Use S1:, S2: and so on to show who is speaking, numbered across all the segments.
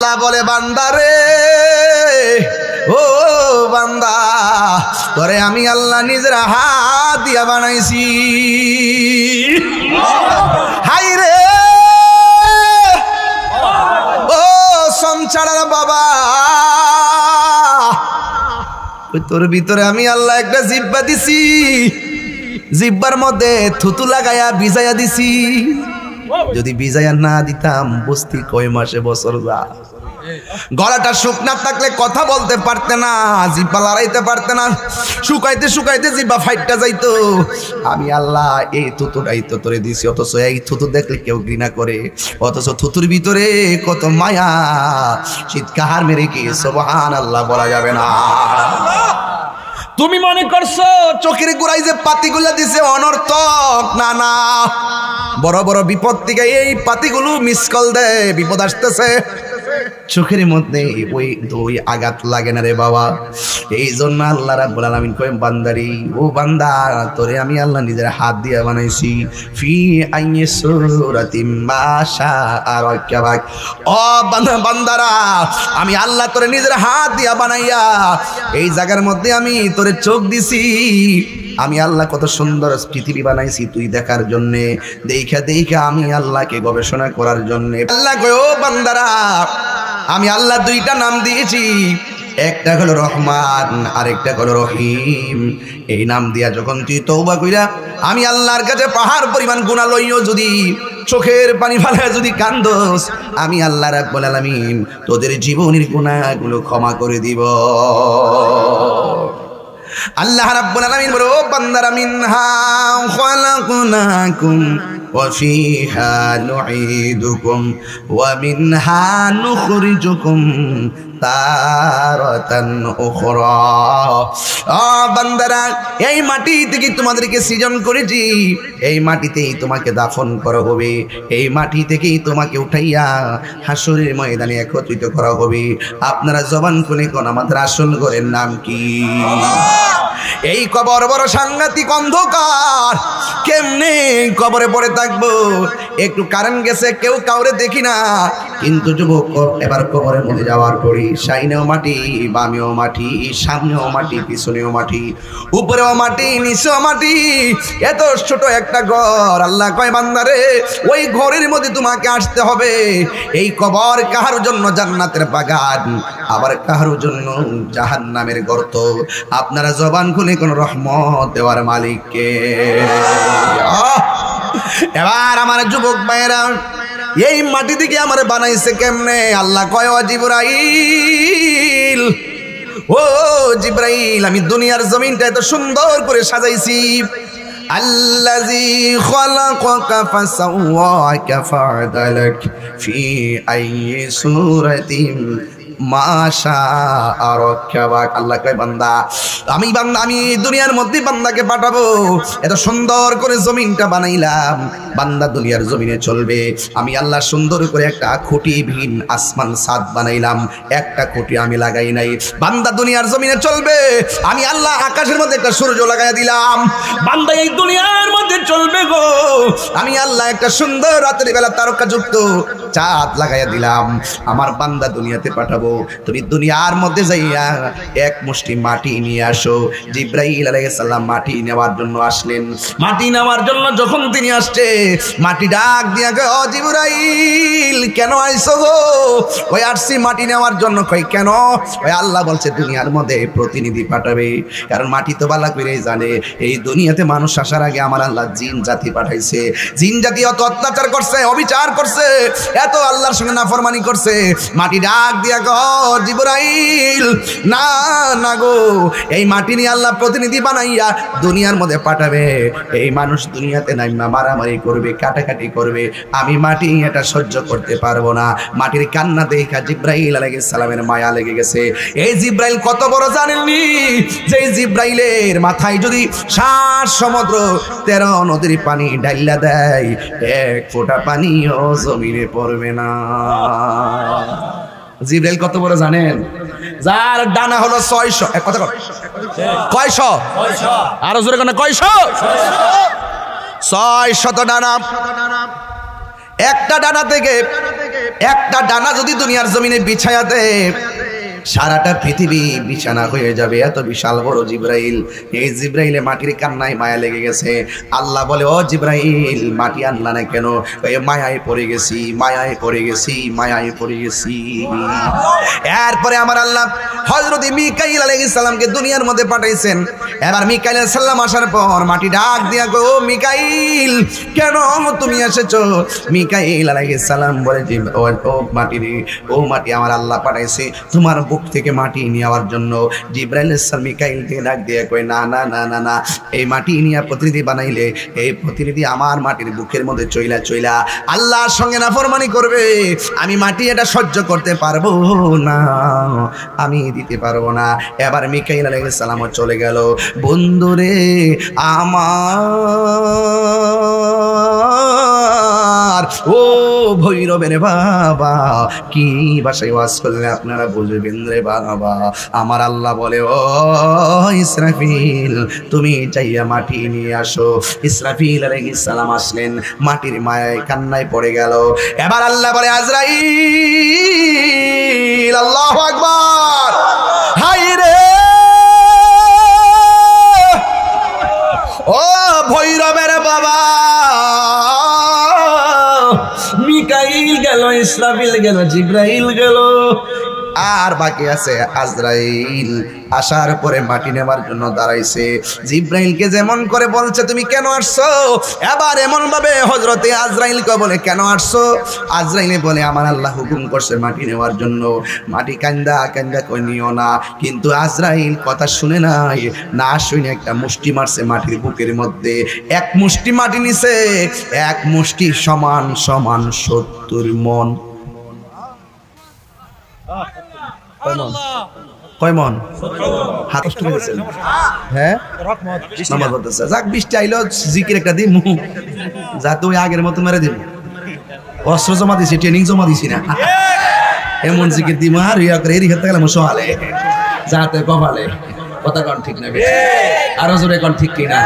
S1: ফেরেশতা বলে বান্দারে ও বান্দা তোরে আমি আল্লাহ নিজের হাত দিয়া বানাইছি হাই রে ও সংসারের বাবা তোর ভিতরে আমি আল্লাহ একটা জিহ্বা দিছি জিহ্বার মধ্যে থুতু লাগায়া ভিজাইয়া দিছি যদি ভিজাইয়া না দিতাম বস্তি কয় মাসে বছর যা গলাটা শুকনা থাকলে কথা বলতে পারতে না জিহ্বা লড়াইতে পারতে না শুকাইতে শুকাইতে জিহ্বা ফাইটটা যাইতো আমি আল্লাহ এই থুতুটাই তো তোরে দিছি অথচ এই থুতু দেখলে কেউ ঘৃণা করে অথচ থুতুর ভিতরে কত মায়া চিৎকার মেরে কি সুবহানাল্লাহ বলা যাবে না তুমি মনে করছো চোখের গোড়ায় যে পাতিগুলো দিছে অনর্থক না না বড় বড় বিপদ থেকে এই পাতিগুলো মিস কল দেয় বিপদ আসতেছে চোখের মধ্যে ওই দুই আঘাত লাগে না রে বাবা এই জন্য আল্লাহ রাব্বুল আলামিন কয় বান্দারি ও বান্দা তোরে আমি আল্লাহ নিজের হাত দিয়ে বানাইছি ফি আইয়ি সূরাতিম মাশা আরাকাবাক ও বান্দারা আমি আল্লাহ তোরে নিজের হাত দিয়ে বানাইয়া এই জায়গার মধ্যে আমি তোরে চোখ দিছি আমি আল্লাহ কত সুন্দর পৃথিবী বানাইছি তুই দেখার জন্য দেখা দেখা আমি আল্লাহকে গবেষণা করার জন্য আল্লাহ কয় ও বান্দারা আমি আল্লাহ দুইটা নাম দিয়েছি একটা হলো রহমান আরেকটা হলো রহিম এই নাম দিয়া যখন তুই তওবা কইরা আমি আল্লাহর কাছে পাহাড় পরিমাণ গুনাহ লইও যদি চোখের পানি ফেলে যদি কান্দোস আমি আল্লাহ রাব্বুল আলামিন তোদের জীবনের গুনাহগুলো ক্ষমা করে দিব আল্লাহ রাব্বুল আলামিন বলে ও বান্দারা মিনহা খালাকনাকুম ওয়া ফিহা নুঈদুকুম ওয়া মিনহা নুখরিজুকুম তারাতান উখরা বান্দারা এই মাটি থেকে তোমাদেরকে সৃজন করেছি এই মাটিতেই তোমাকে দাফন করা হবে এই মাটি থেকেই তোমাকে উঠাইয়া হাসরের ময়দানে একত্রিত করা হবে আপনারা জবান খুলে কোন আমাদের আসল ঘরের নাম কি এই কবর বড় সাংঘাতিক অন্ধকার কেমনে কবরে পড়ে থাকবো একটু কারেন্ট গেছে কেউ কাউরে দেখি না কিন্তু যুবক এবার কবরের মধ্যে যাওয়ার পরে সাইনেও মাটি বামেও মাটি সামনেও মাটি পিছনেও মাটি উপরেও মাটি নিচেও মাটি এত ছোট একটা ঘর আল্লাহ কয় বান্দারে ওই ঘরের মধ্যে তোমাকে আসতে হবে এই কবর কাহার জন্য জান্নাতের বাগান আবার কাহার জন্য জাহান্নামের গর্ত আপনারা জবান খুলে কোন রহমত দেওয়ার মালিককে এবার আমার যুবক ভাইরা এই মাটি থেকে আমার বানাইছে কেমনে আল্লাহ কয় ও জিবরাইল ও জিবরাইল আমি দুনিয়ার জমিনটা এত সুন্দর করে সাজাইছি আল্লাযী খালাকাকা ফাসাওয়াকা ফাআদালাক ফি আইয়ি সূরাতিন মাশা আরাকাবাক আল্লাহ কয় বান্দা আমি দুনিয়ার মধ্যে বান্দাকে পাঠাবো এত সুন্দর করে জমিনটা বানাইলাম বান্দা দুনিয়ার জমিনে চলবে আমি আল্লাহ সুন্দর করে একটা খুঁটিবিহীন আসমান ছাদ বানাইলাম একটা খুঁটি আমি লাগাই নাই বান্দা দুনিয়ার জমিনে চলবে আমি আল্লাহ আকাশের মধ্যে একটা সূর্য লাগাই দিলাম বান্দা এই দুনিয়ার মধ্যে চলবে গো আমি আল্লাহ একটা সুন্দর রাতের বেলা তারকাযুক্ত চাঁদ লাগাইয়া দিলাম আমার বান্দা দুনিয়াতে পাঠাবো তুমি দুনিয়ার মধ্যে যাইয়া এক মুষ্টি মাটি নিয়ে আসো জিবরাইল আলাইহিস সালাম মাটি নেওয়ার জন্য আসলেন মাটি নেওয়ার জন্য যখন তিনি আসছে মাটি ডাক দিয়া কয় ও জিবরাইল কেন আইছো গো ওই আসছি মাটি নেওয়ার জন্য কই কেন ওই আল্লাহ বলছে দুনিয়ার মধ্যে প্রতিনিধি পাঠাবে কারণ মাটি তো ভালো করে জানে এই দুনিয়াতে মানুষ আসার আগে আমার আল্লাহ জিন জাতি পাঠাইছে জিন জাতি অত অত্যাচার করছে অবিচার করছে এত আল্লাহর সঙ্গে নাফরমানি করছে মাটি ডাক দিয়া কয় জিবরাইল না না গো এই মাটি নিয়ে আল্লাহ প্রতিনিধি বানাইয়া দুনিয়ার মধ্যে পাঠাবে এই মানুষ দুনিয়াতে নাইমা মারামারি করবে কাটাকাটি করবে আমি মাটি এটা সহ্য করতে পারবো না মাটির কান্না দেখা জিবরাইল আলাইহিস সালামের মায়া লেগে গেছে এই জিবরাইল কত বড় জানেননি যে জিবরাইলের মাথায় যদি 7 সমুদ্র 13 নদীর পানি ঢাইলা দেয় এক ফোঁটা পানিও জমিনে পড়বে না জিবরাইল কত বড় জানেন যার ডানা হলো 600 কথা কয়শো আরো জোরে কোন কয়শো 600 ডানা একটা ডানা থেকে একটা ডানা যদি দুনিয়ার জমিনে বিছায়া দেয় সারাটা পৃথিবী বিছানা হয়ে যাবে, এত বিশাল বড় জিব্রাইল। এই জিব্রাইলে মাটির কান্নায় মায়া লেগে গেছে। আল্লাহ বলে, ও জিব্রাইল মাটি আনলা না কেন? মায়ায় পড়ে গেছি, মায়ায় পড়ে গেছি, মায়ায় পড়ে গেছি। এরপরে আমার আল্লাহ হযরত মিকাইল আলাইহিস সালামকে দুনিয়ার মধ্যে পাঠাইছেন। এবার মিকাইল আলাইহিস সালাম আসার পর মাটি ডাক দিয়া গো, মিকাইল কেন তুমি এসেছো? মিকাইল আলাইহিস সালাম বলে, ও মাটি রে, ও মাটি আমার আল্লাহ পাঠাইছে তোমার বুক থেকে মাটি নেওয়ার জন্য। জিব্রাইল আলাইহিস সালাম মিকাইলকে ডাক দিয়ে কয়, না না না না না, এই মাটি নিয়ে প্রতিনিধি বানাইলে এই প্রতিনিধি আমার মাটির বুকের মধ্যে চইলা চইলা আল্লাহর সঙ্গে নাফরমানি করবে। আমি মাটি এটা সহ্য করতে পারবো না, আমি দিতে পারবো না। এবার মিকাইল আলাইহিস সালামও চলে গেল। বন্ধুরে আমার, ও ভৈরবের বাবা, কি ভাষায় ওয়াজ করলে আপনারা বুঝবেন রে বাবা। আমার আল্লাহ বলে, ও ইসরাফিল তুমি যাইয়া মাটি নিয়ে আসো। ইসরাফিল আলাইহিস সালাম আসলেন, মাটির মায়ায় কান্নায় পড়ে গেল। এবার আল্লাহ বলে, আজরাইল, আল্লাহু আকবার, হায় রে ও ভৈরবের বাবা। মিকাইল গেল, ইসরাফিল গেল, জিব্রাইল গেল, আর বাকি আছে আজরাইল। আসার পরে মাটি নেবার জন্য দাঁড়াইছে। জিব্রাইলকে যেমন করে বলছে তুমি কেন আসছো, এবার এমন ভাবে হযরতে আজরাইলকে বলে কেন আসছো। আজরাইলে বলে, আমার আল্লাহ হুকুম করছে মাটি নেওয়ার জন্য। মাটি কান্দা কান্দা কই নিও না, কিন্তু আজরাইল কথা শুনে নাই, না শুনে একটা মুষ্টি মারছে মাটির বুকের মধ্যে। এক মুষ্টি মাটি নিছে, এক মুষ্টি সমান সমান 70 মণ। কয় মন? হাত কষ্ট হয়েছে, হ্যাঁ নামাজ পড়তেছে। যাক 20টা আইলো, জিকির একটা দিই মুখ যাতে ওই আগের মতো মেরে দিব। অস্ত্র জমা দিছি, ট্রেনিং জমা দিছি না, এমন জিকির দিই আর ইয়া করে এরি হাতে গেলাম সহালে যাতে কপালে। কথা কন ঠিক না? আরো জোরে কন ঠিক কিনা?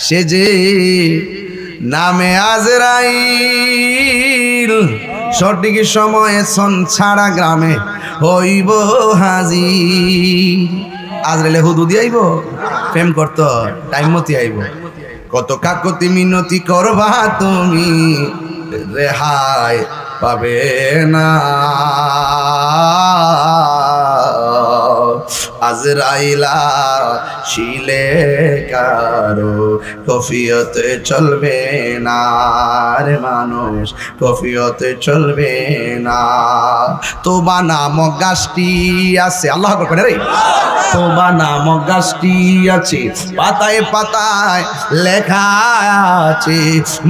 S1: সে যে নামে আজরাইল সঠিক সময়ে সন ছাড়া গ্রামে হইব হাজির। আজরাইলে হুদুদি আইব, প্রেম করত টাইম মতি আইব। কত কাকতি মিনতি করবা তুমি, রেহাই পাবে না। আজরাইলা শিলে কারো কফিয়তে চলবে না রে মানুষ, কফিয়তে চলবে না। তোবা নামক গাছটি আছে, আল্লাহ করে রে, তোবা নামক গাছটি আছে, পাতায় পাতায় লেখা আছে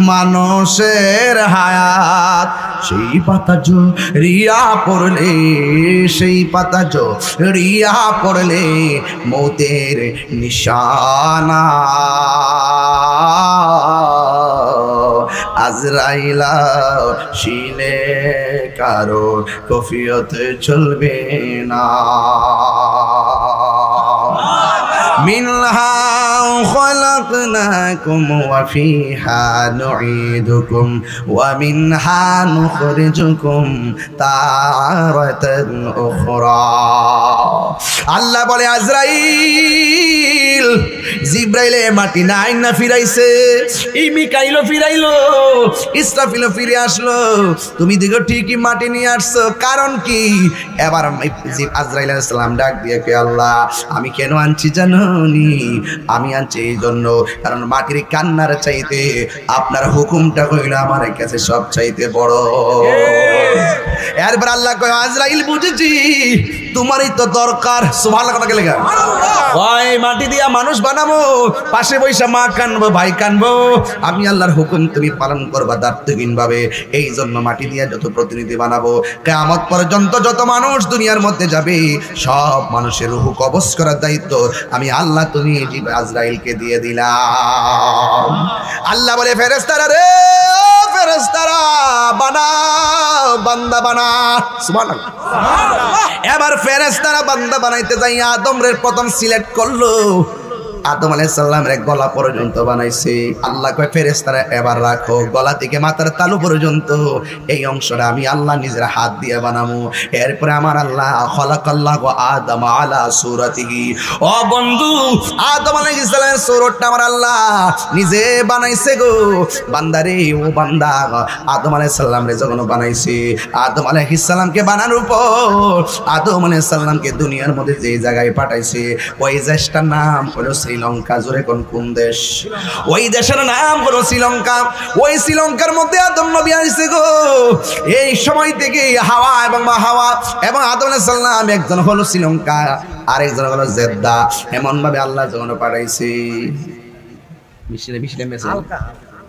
S1: মানুষের হায়াত। সেই পাতা রিয়া পড়লে, সেই পাতা রিয়া পড়লে মৌতের নিশানা। আজরাইলা শিলে কারো কফিয়তে চলবে না। মিনহা خلقناكم وفيها نعيدكم ومنها نخرجكم تارة أخرى। আল্লাহ বলে, আজরাইল জিব্রাইলে মাটি নাই না ফিরাইছে, এই মিকাইলও ফিরাইলো, ইসরাফিলও ফিরে আসলো, তুমি দেখো ঠিকই মাটি নিয়ে আসছো, কারণ কি? এবার আজরাইল আলাইহিস সালাম ডাক দিয়ে কে, আল্লাহ আমি কেন আনছি জানোনি? আমি আনছি এই জন্য কারণ মাটির কান্নার চাইতে আপনার হুকুমটা হইল আমার কাছে সব চাইতে বড়। এরপর আল্লাহ কয়, আজরাইল বুঝেছি তোমারই তো দরকার। সুবহানাল্লাহ কথা গেলে ওই মাটি দিয়া মানুষ বানাবো, পাশে বৈশা মা কানবো, ভাই কানবো, আমি আল্লাহর হুকুম তুমি পালন করবা দায়িত্বহীন ভাবে। এই জন্য মাটি দিয়া যত প্রতিনিধি বানাবো, কিয়ামত পর্যন্ত যত মানুষ দুনিয়ার মধ্যে যাবে সব মানুষের রূহ কবজ করার দায়িত্ব আমি আল্লাহ তুমি আজরাইলকে দিয়ে দিলাম। আল্লাহ বলে, ফেরেশতারা রে, ফেরেশতারা বানাও, বান্দা বানা। সুবহানাল্লাহ। এবার ফেরেশতারা বান্দা বানাইতে যাই আদম রে প্রথম সিলেক্ট করলো। আদম আলাইহিস সালামের গলা পর্যন্ত বানাইছে। আল্লাহ কয় ফেরেশতারা এবার রাখো, গলা থেকে মাথার তালু পর্যন্ত এই অংশটা আমি আল্লাহ নিজের হাত দিয়ে বানাবো। এরপরে আমার আল্লাহ খালাকাল্লাহু আদম আলা সূরাতিহি। ও বন্ধু, আদম আলাইহিস সালামের সূরতটা আমার আল্লাহ নিজে বানাইছে গো। বান্দারে, ও বান্দা, আদম আলাইহিস সালামরে যখন বানাইছে, আদম আলাইহিস সালামকে বানানোর পর আদম আলাইহিস সালামকে দুনিয়ার মধ্যে যে জায়গায় পাঠাইছে ওই দেশটার নাম হলো শ্রীলঙ্কা। জোরে কোন দেশ? ওই দেশের নাম হলো শ্রীলঙ্কা। ওই শ্রীলঙ্কার মধ্যে আদম নবী আসছে গো। এই সময় থেকে হাওয়া এবং মা হাওয়া এবং আদম আলাইহিস সালাম একজন হলো শ্রীলঙ্কা, আরেকজন হলো জেদ্দা। এমন ভাবে আল্লাহ যখন পাঠাইছে মিশলে মেসে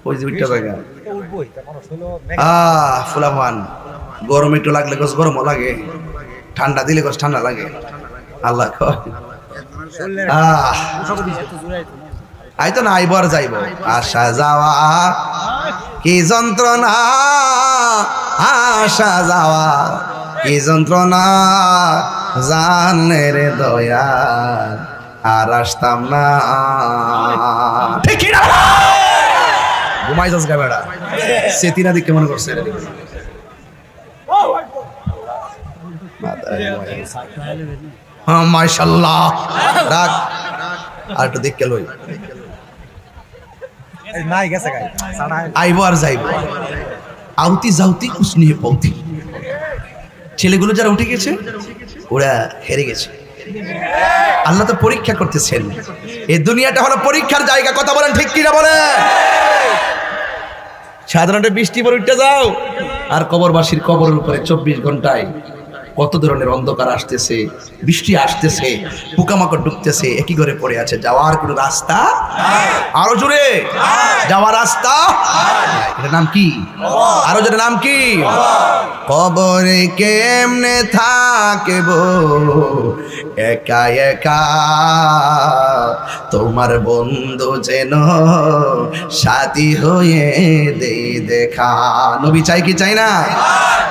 S1: ওই যে উইটা বাগা ফুলাফান গরম একটু লাগলে গোস গরমও লাগে, ঠান্ডা দিলে গোস ঠান্ডা লাগে। আল্লাহ আই তো না আইব আর যাইব। আসা যাওয়া কি যন্ত্রণা, আসা যাওয়া কি যন্ত্রণা, জানে রে দয়া আর আসতাম না। ঠিক না? ঘুমাই যাস গা বেড়া, সেতিনা দিকে মনে করছে মাশাআল্লাহ। রাখ আর একটু দেখে লই, আইব আর যাইব। আউতি যাউতি কুছ নিয়ে পৌতি। ছেলেগুলো যারা উঠে গেছে ওরা হেরে গেছে। আল্লাহ তো পরীক্ষা করতেছেন। এই দুনিয়াটা হলো পরীক্ষার জায়গা। কথা বলেন ঠিক কিনা বলে? সাধারণত বৃষ্টি পরে উঠতে যাও আর কবরবাসীর কবরের উপরে 24 ঘন্টায় কত ধরনের অন্ধকার আসতেছে, বৃষ্টি আসতেছে, পোকামাকড় ঢুকতেছে, একই ঘরে পড়ে আছে। যাওয়ার কোনো রাস্তা, আরো জোরে যাওয়ার রাস্তা, এটার নাম কি? আরো জোরে নাম কি? কবরে কেমনে থাকবো একা একা, তোমার বন্ধু যেন সাথী হয়ে দে দেখা। নবী চাই কি চাই না?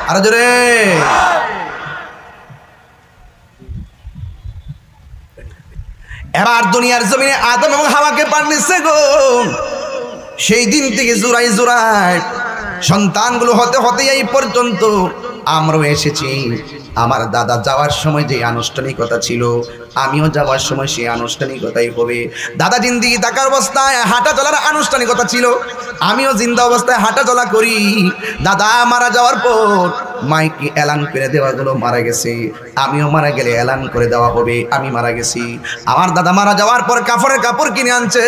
S1: আরো জোরে। এবার দুনিয়ার জমিনে আদম এবং হাওয়াকে পাঠিয়েছে গো। সেই দিন থেকে জোড়ায় জোড়ায় সন্তানগুলো হতে হতে এই পর্যন্ত আমরাও এসেছি। আমার দাদা যাওয়ার সময় যে আনুষ্ঠানিকতা ছিল, আমিও যাওয়ার সময় সেই আনুষ্ঠানিকতাই হবে। দাদা জিন্দিগি থাকার অবস্থায় হাঁটা চলার আনুষ্ঠানিকতা ছিল, আমিও জিন্দা অবস্থায় হাঁটা চলা করি। দাদা মারা যাওয়ার পর মাইকে এলান করে দেওয়া গেল মারা গেছে, আমিও মারা গেলে এলান করে দেওয়া হবে আমি মারা গেছি। আমার দাদা মারা যাওয়ার পর কাফনের কাপড় কিনে আনছে,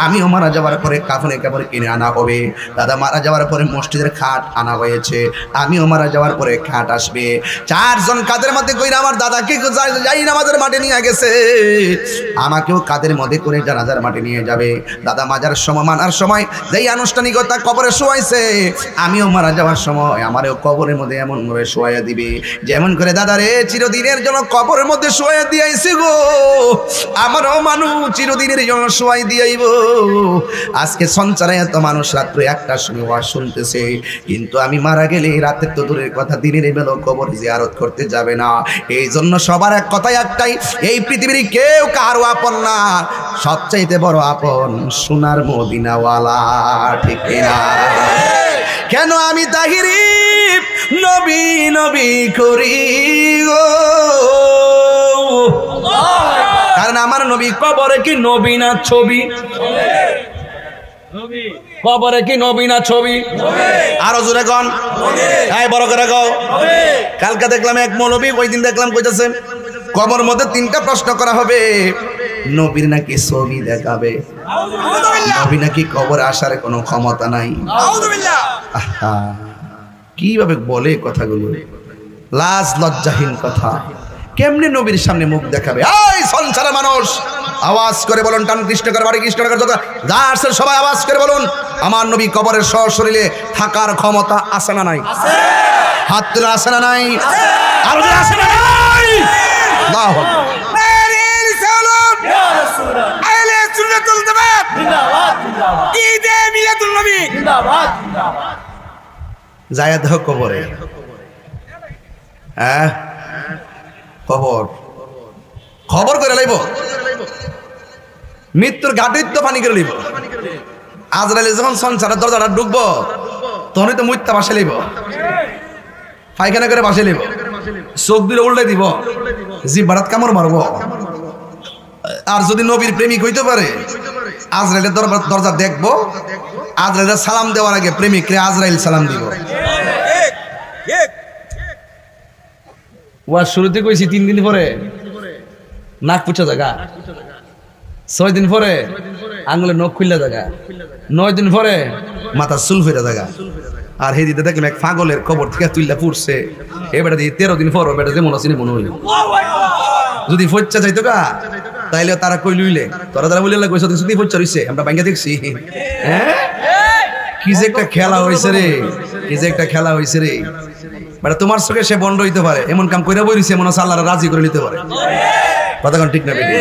S1: আমিও মারা যাওয়ার পরে কাফনের কাপড় কিনে আনা হবে। দাদা মারা যাওয়ার পরে মসজিদের খাট আনা হয়েছে, আমিও মারা যাওয়ার পরে খাট আসবে। 4 জন কাদের মধ্যে কইরা আমার দাদাকে যাই নামাজের মাঠে নিয়ে গেছে, আমাকেও কাদের মধ্যে করে জানাজার মাঠে নিয়ে যাবে। দাদা মাজার সময় মানার সময় যেই আনুষ্ঠানিকতা কবরে শোয়াইছে, আমিও মারা যাওয়ার সময় আমারও কবরের মধ্যে এমন ভাবে শোয়া দিবে যেমন করে দাদারে চিরদিনের জন্য কবরের মধ্যে শোয়া দিয়েছি গো, আমারও মানুষ চিরদিনের জন্য শোয়াই দিয়াইব। আজকে সঞ্চারে এত মানুষ রাত্রে 1টার সময় ওয়াজ শুনতেছে, কিন্তু আমি মারা গেলে রাতের তো দূরের কথা দিনের বেলা কবর জিয়ারত করতে যাবে না। এই জন্য সবার এক কথাই একটাই, এই পৃথিবীর কেউ কারো আপন না, সবচাইতে বড় আপন সোনার মদিনাওয়ালা। ঠিক না? কেন আমি তাহিরি নবী নবী করি গো, কারণ আমার নবী কবরে কি নবী না ছবি? কবরে কি নবী না ছবি? আরো জোরে কন, এই বড় করে কও। কালকে দেখলাম এক মৌলবী, ওই দিন দেখলাম কইতেছেন কবর মধ্যে 3টা প্রশ্ন করা হবে, নবীর নাকি ছবি দেখাবে, নবী নাকি কবরে আসার কোনো ক্ষমতা নাই। কিভাবে বলে কথাগুলো, লাজ লজ্জাহীন কথা। কেমনে নবীর সামনে মুখ দেখাবে? এই সংসারে মানুষ আওয়াজ করে বলুন, টান কৃষ্ণ করে বাড়ি কৃষ্ণ করে যা সবাই আওয়াজ করে বলুন, আমার নবী কবরের সশরীরে থাকার ক্ষমতা আছে না নাই? হাত তুলে আছে না নাই? আর আছে না নাই? আল্লাহু আকবার। মেরিল সালাম ইয়া রাসূলুল্লাহ, আহলে সুন্নাতুল জামাত জিন্দাবাদ জিন্দাবাদ, ঈদে মিলাদুন নবী জিন্দাবাদ জিন্দাবাদ। যায় দেখো কবরে, হ্যাঁ খবর খবর করে লাইব। মৃত্যুর ঘাটেই তো পানি করে লিব। আজরাইলে যখন সংসারের দরজাটা ঢুকবো তখনই তো মুত্যা বাসে লিব, পায়খানা করে বাসে লিব, চোখ দিলে উল্টে দিব, জিহ্বাটাত কামড় মারবো। আর যদি নবীর প্রেমিক হইতে পারে আজরাইলের দরজা দেখবো, আজরাইলের সালাম দেওয়ার আগে প্রেমিকরে আজরাইল সালাম দিব। ওয়াজ শুরুতে কইছি 3 দিন পরে নাক পুছা জায়গা, 6 দিন পরে আঙ্গুলের নখ খুললা জায়গা, 9 দিন পরে মাথা চুল ফেরা জায়গা। আর হে দিতে দেখলাম এক পাগলের কবর থেকে তুইলা পুড়ছে, এ বেটা দিয়ে 13 দিন পর বেটা যেমন আসিনি মনে হইল। যদি ফচ্চা যাইতো গা তাইলে তারা কই লইলে তোরা তারা বলিলা কইছ যদি ফচ্চা রইছে আমরা ভাঙ্গা দেখছি। হ্যাঁ কি যে একটা খেলা হইছে রে, কি যে একটা খেলা হইছে রে। মানে তোমার চোখে সে বন্ধ হইতে পারে, এমন কাম কইরা বইছে মনে হচ্ছে আল্লাহর রাজি করে নিতে পারে। কথা কোন ঠিক না বেটি?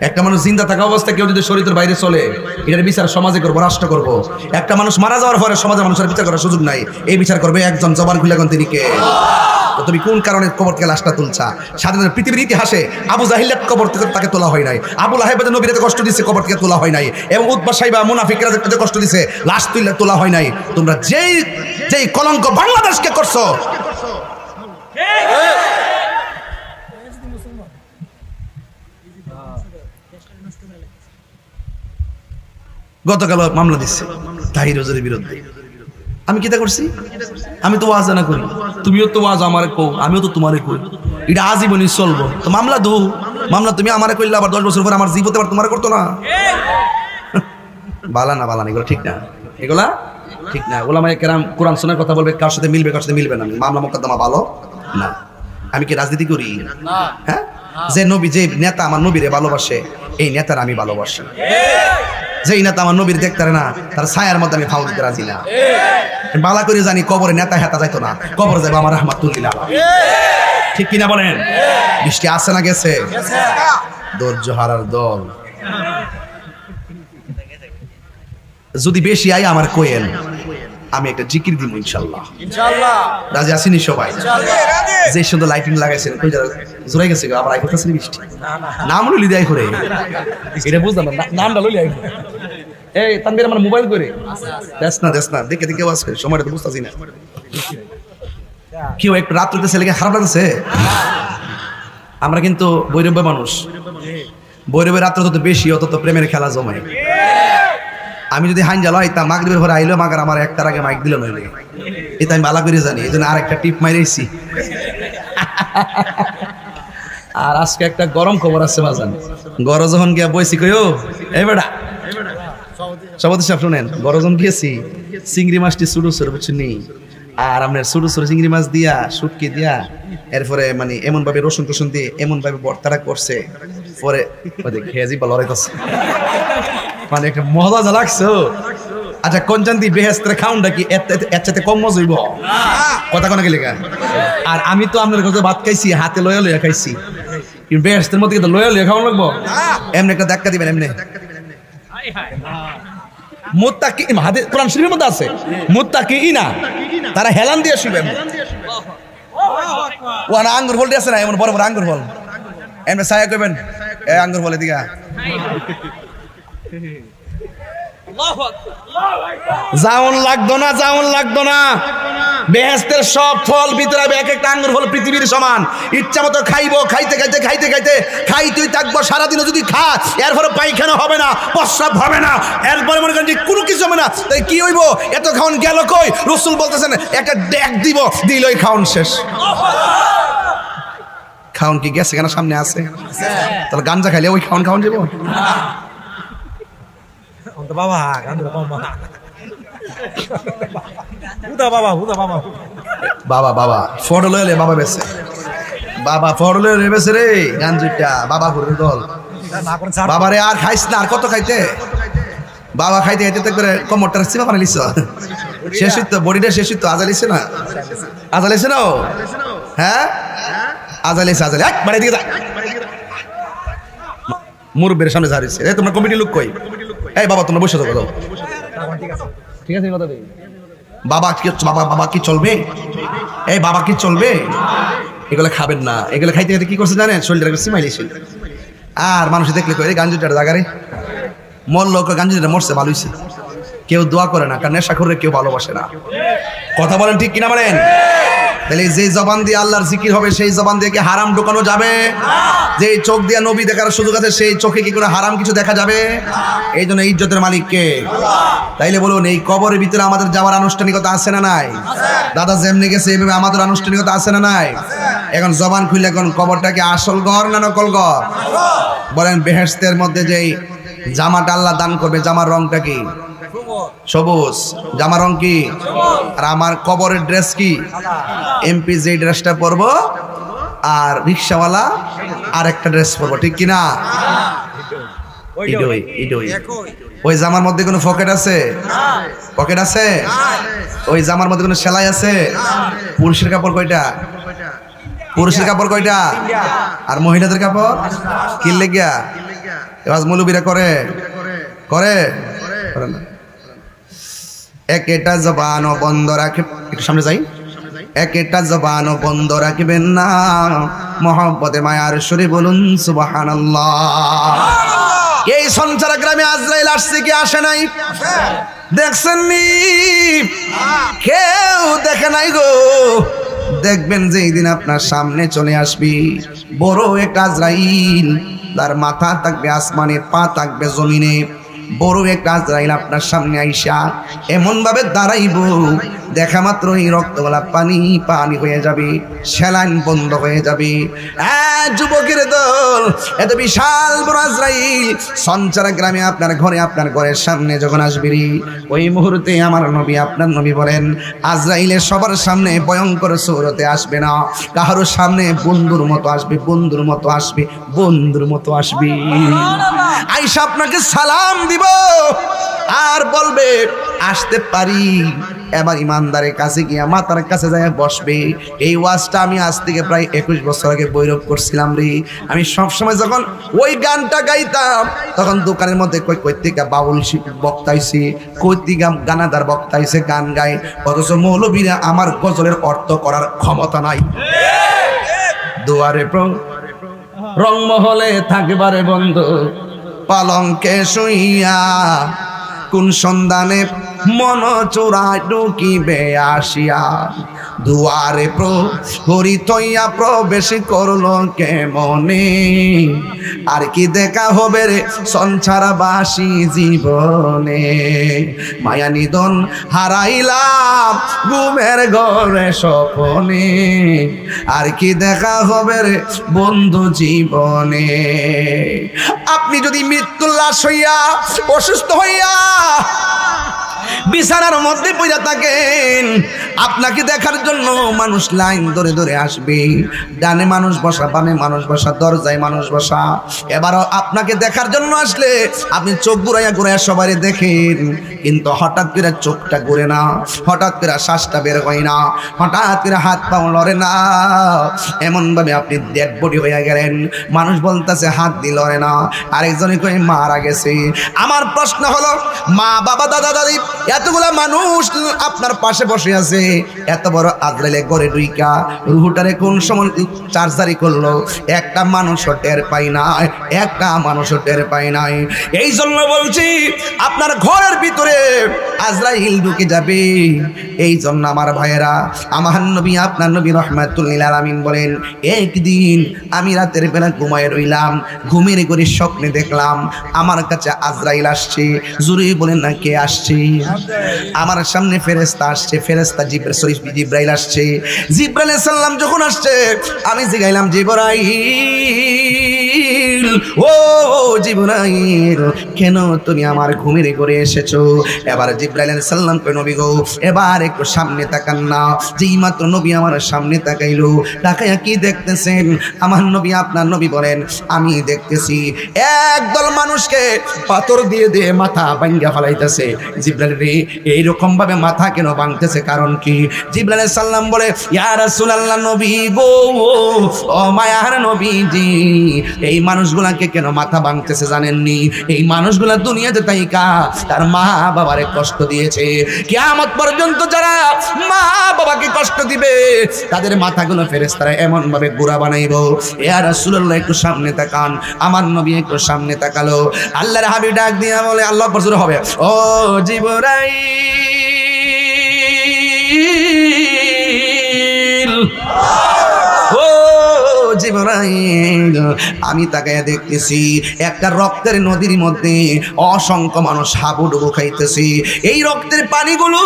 S1: একটা মানুষ জিন্দা থাকা অবস্থায় কেউ যদি শরীরের বাইরে চলে, এটার বিচার সমাজে করবো, রাষ্ট্র করবো। একটা মানুষ মারা যাওয়ার পরে সমাজের মানুষের বিচার করার সুযোগ নাই, এই বিচার করবে একজন। জবান খুলে এখন তিনি কে? তুমি কোন কারণে কবর থেকে লাশটা তুলছা? স্বাধীন পৃথিবীর ইতিহাসে আবু জাহিলের কবর থেকে তাকে তোলা হয় নাই, আবু লাহেব নবীর কষ্ট দিচ্ছে কবর থেকে তোলা হয় নাই, এবং উতবা সাইবা মুনাফিকরা যে কষ্ট দিচ্ছে লাশ তুললে তোলা হয় নাই। তোমরা যেই কলঙ্ক বাংলাদেশকে করছো, গতকাল মামলা দিচ্ছে তাহির হুজুরের বিরুদ্ধে। আমি কিতা করছি? আমি তো ওয়াজ না করি, তুমিও তো ওয়াজ আমারে কও, আমিও তো তোমারে কই, এটা আজীবনই চলবো। তো মামলা মামলা তুমি আমারে কইলে আবার 10 বছর পর আমার জীবতে আবার তোমারে করতো না। বালা না এগুলো ঠিক না, এগুলা ঠিক না। ওলামায়ে কেরাম কোরআন সুন্নাহর কথা বলবে, কার সাথে মিলবে কার সাথে মিলবে না, মামলা মোকদ্দমা ভালো না। আমি কি রাজনীতি করি? হ্যাঁ, যে নবী যে নেতা আমার নবীরে ভালোবাসে এই নেতার আমি ভালোবাসি। যেই নেতা আমার নবীর দেখতে না তার ছায়ার মধ্যে আমি ফাউ দিতে রাজি না। বালা করে জানি কবরে নেতা হেতা যাইতো না, কবরে যাবো আমার রাহমাতুল্লিল আলাইহি। ঠিক কিনা বলেন? বৃষ্টি আসে না গেছে? ধৈর্য হারার দল। যদি বেশি আই আমার কোয়েন, আমি একটা জিকির দিব ইনশাআল্লাহ। রাজি আসেনি সবাই? যে সুন্দর লাইটিং লাগাইছেন জোরাই গেছে আবার আই করতেছেন বৃষ্টি। নাম লইলি দেয় করে এটা বুঝলাম না, নামটা লইলি আই। এই তানবীর আমার মোবাইল করে দেখ না দেখে ওয়াজ করে সময়টা তো বুঝতাছি না। কেউ একটু রাত হইতে ছেলেকে খারাপ লাগছে? আমরা কিন্তু বৈরব্য মানুষ, বৈরবের রাত্রে তত বেশি অত প্রেমের খেলা জমায়। আমি যদি হাইন জ্বালা হইতাম মাগরিবের পরে আইলো মাগার আমার একটার আগে মাইক দিল নইলে, এটা আমি ভালো করে জানি, এই জন্য আরেকটা টিপ মাইরেছি। আর আজকে একটা গরম খবর আছে বাজান, গরম যখন গিয়া বইছি কইও এই বেটা সভাপতি সাহেব শুনেন, গরম যখন গিয়েছি চিংড়ি মাছটি ছোটো ছোটো বুঝছেন নি, আর আপনার ছোটো ছোটো চিংড়ি মাছ দিয়া শুটকি দিয়া এরপরে মানে এমন ভাবে রসুন টসুন দিয়ে এমন ভাবে ভর্তাটা করছে, পরে খেয়ে যাই লড়াইতেছে, মানে একটা মজা যা লাগছে। আচ্ছা কোন জানতি বেহেস্তের খাউনটা কি এর সাথে কম মজা হইব? কথা কোন গেলে গা? আর আমি তো আপনার কাছে ভাত খাইছি হাতে লয়া খাইছি, কিন্তু বেহেস্তের মধ্যে কিন্তু লয়া খাওয়া লাগবো। এমনি একটা ধাক্কা দিবেন, এমনি মুত্তাকি হাদিস কোরআন শরীফের মধ্যে আছে, মুত্তাকিইনা তারা হেলান দিয়ে শুবেন। ওয়ানা আঙ্গুর ফল আছে না, এমন বড় বড় আঙ্গুর ফল, এমনি ছায়া কইবেন এ আঙ্গুর ফল এদিকে যাওন লাগতো না। বেহেশতের সব ফল ভিতরে এক একটা আঙ্গুর ফল পৃথিবীর সমান, ইচ্ছা মতো খাইবো, খাইতে খাইতেই থাকবো সারাদিনও। যদি খা এরপরে পায়খানা হবে না, প্রস্রাব হবে না, এরপরে মনে করেন যে কোনো কিছু হবে না, তাই কি হইব? এত খাওন গেল কই? রাসূল বলতেছেন একটা ডেক দিব, দিলই খাওন শেষ। খাওন কি গেছে কেন? সামনে আছে, তাহলে গাঞ্জা খাইলে ওই খাওন যাব? বাবা ফটো লইলে বাবা বেছে, বাবা ফটো লইলে বেছে রে গাঞ্জিটা বাবা ঘুরে দল। বাবারে আর খাইস না, আর কত খাইতে? বাবা খাইতে করে কমরটা সিমা বানাইলিস, শেষ হইতো বডিটা শেষ হইতো। আজালিছে না হ্যাঁ, আজালিছে বাড়ি দিকে যা, মুরব্বের সামনে ঝাড়িছে। এই তোমার কমিটি লোক কই? এই বাবা তোমরা বসে থাকো, ঠিক আছে কথা দেই। বাবা কি চলবে? এই বাবা কি চলবে? এগুলো খাবেন না। এগুলো খাইতে কি করছে জানেন? শরীরটা সিমাইলিছিল। আর মানুষ দেখলে কই গাঞ্জুটার জায়গারে মরল, গাঞ্জুটা মরছে ভালো হইছে। কেউ দোয়া করে না, কারণ নেশা করে কেউ ভালোবাসে না। কথা বলেন ঠিক কিনা বলেন? তাহলে যে জবান দিয়ে আল্লাহর জিকির হবে সেই জবান দিয়ে কি হারাম ঢোকানো যাবে? যে চোখ দিয়ে নবী দেখার সুযোগ আছে সেই চোখে কি করে হারাম কিছু দেখা যাবে? এই জন্য ইজ্জতের মালিক কে? তাইলে বলুন, এই কবরের ভিতরে আমাদের যাওয়ার আনুষ্ঠানিকতা আছে না নাই? দাদা যেমনি গেছে এইভাবে আমাদের আনুষ্ঠানিকতা আছে না নাই? এখন জবান খুললে এখন কবরটা কি আসল ঘর না নকল ঘর? বলেন, বেহেশতের মধ্যে যেই জামাটা আল্লাহ দান করবে, জামার রংটা কি? সবুজ। জামার রং কি? আর আমার কবরের ড্রেস কি? এমপি যে ড্রেসটা পরবো আর রিক্সাওয়ালা আর একটা ড্রেস পরবো, ঠিক কিনা? ওই জামার মধ্যে কোনো পকেট আছে? পকেট আছে? ওই জামার মধ্যে কোনো সেলাই আছে? পুরুষের কাপড় কয়টা? পুরুষের কাপড় কয়টা? আর মহিলাদের কাপড় কি লেগিয়া? এবার মৌলবীরা করে করে করে না। একটা জবানও বন্ধ রাখে, একটু সামনে যাই। একটা জবানও বন্ধ রাখবেন না, মহব্বতে মায়ার সুরে বলুন সুবহানাল্লাহ। এই সঞ্চার গ্রামে আজরাইল আসছে কি আসে নাই? দেখছেন নি? কেউ দেখে নাই গো। দেখবেন যে এই দিন আপনার সামনে চলে আসবি বড় একটা আজরাইল, তার মাথা থাকবে আসমানে, পা থাকবে জমিনে। বড় একটা আজরাইল আপনার সামনে আইসা এমন ভাবে দাঁড়াইব, দেখা মাত্রই রক্তগলা পানি পানি হয়ে যাবে, সেলাইন বন্ধ হয়ে যাবে। যুবকের দল, এত বিশাল বড় আজরাইল সঞ্চারা গ্রামে আপনার ঘরের সামনে যখন আসবে, ওই মুহূর্তে আমার নবী আপনার নবী বলেন, আজরাইলের সবার সামনে ভয়ঙ্কর সূরতে আসবে না, কারোর সামনে বন্ধুর মতো আসবে, বন্ধুর মতো আসবে, বন্ধুর মতো আসবে। আইসা আপনাকে সালাম দিব আর বলবে আসতে পারি। এবার ইমানদারের কাছে গিয়া মাতার কাছে যায় বসবে। এই ওয়াজটা আমি আজ থেকে প্রায় 21 বছর আগে বৈরব করছিলাম রে। আমি সবসময় যখন ওই গানটা গাইতাম তখন দোকানের মধ্যে কই থেকে বাউল বক্তাইছে, কই থেকে গানাদার বক্তাইছে, গান গায়, অথচ মৌলবীরা আমার গজলের অর্থ করার ক্ষমতা নাই। দুয়ারে রংমহলে থাকবারে বন্ধু, পালঙ্কে শুইয়া কোন সন্ধানে মন চোরায় ঢুকিবে আসিয়া, দুয়ারে প্রহরী থইয়া প্রবেশ করলো কেমনে, আর কি দেখা হবে রে সংসারবাসী জীবনে, মায়া নিধন হারাইলাম ঘুমের ঘরে স্বপনে, আর কি দেখা হবে রে বন্ধু জীবনে। আপনি যদি মৃত্যুর লাশ হইয়া অসুস্থ হইয়া বিছানার মধ্যে পড়ে থাকেন, আপনাকে দেখার জন্য মানুষ লাইন ধরে ধরে আসবে। ডানে মানুষ বসা, বামে মানুষ বসা, দরজায় মানুষ বসা। এবারও আপনাকে দেখার জন্য আসলে আপনি চোখ ঘুরাইয়া ঘুরাইয়া সবাই দেখেন, কিন্তু হঠাৎ করে চোখটা ঘুরে না, হঠাৎ করে শ্বাসটা বের হয় না, হঠাৎ করে হাত পা লড়ে না, এমনভাবে আপনি ডেড বডি হয়ে গেলেন। মানুষ বলতেছে হাত দিয়ে লড়ে না, আরেকজনে কই মারা গেছে। আমার প্রশ্ন হলো, মা বাবা দাদা দাদি এতগুলা মানুষ আপনার পাশে বসে আছে, এত বড় আজরাইলে ঘরে ঢুইকা রুহুটারে কোন সময় চার্জারি করলো, একটা মানুষও টের পাই নাই, একটা মানুষও টের পাই নাই। এই জন্য বলছি আপনার ঘরের ভিতরে আজরাইল ঢুকে যাবে। এই জন্য আমার ভাইয়েরা, আমার নবী আপনার নবী রহমাতুল্লিল আলামিন বলেন, একদিন আমি রাতের বেলা ঘুমায় রইলাম, ঘুমের করে স্বপ্নে দেখলাম আমার কাছে আজরাইল আসছে। জুরি বলেন না কে আসছে? আমার সামনে ফেরেশতা আসছে, ফেরেশতা জিবরাইল আসছে। জিবরাইল আলাইহিস সালাম যখন আসছে আমি জিগাইলাম, জিবরাইল, ও জিবরাইল, কেন তুমি আমার ঘুমের ঘরে এসেছো? এবার জিবরাইল আলাইহিস সালাম কই, নবী গো এবার একটু সামনে তাকান না। যেই মাত্র নবী আমার সামনে তাকাইলো, তাকাইয়া কি দেখতেছেন? আমার নবী আপনার নবী বলেন, আমি দেখতেছি একদল মানুষকে পাথর দিয়ে দিয়ে মাথা ভাঙ্গা ফেলাইতেছে। জিবরাইল রে, এইরকম ভাবে মাথা কেন ভাঙতেছে, কারণ কি? জিবরাইল আলাইহিস সালাম বলে, ইয়া রাসূলুল্লাহ, নবী গো, ও মায়ার নবীজি, এই মানুষগুলো গুনাহকে কেন মাথা ভাঙতেছে জানেননি? এই মানুষগুলা দুনিয়াতে তাইকা তার মা বাবারে কষ্ট দিয়েছে। কিয়ামত পর্যন্ত যারা মা বাবাকে কষ্ট দিবে তাদের মাথাগুলো ফেরেশতারা এমন ভাবে গুড়া বানাইবো। ইয়া রাসূলুল্লাহ একটু সামনে তাকান। আমার নবী একটু সামনে তাকালো। আল্লাহর হাবিব ডাক দিয়া বলে, আল্লাহ পরশুর হবে, ও জিবরাইল, ও জিবরাইল, আমি তাকায়া দেখতেছি একটা রক্তের নদীর মধ্যে অসংখ্য মানুষ হাবুডুবু খাইতেছি। এই রক্তের পানিগুলো,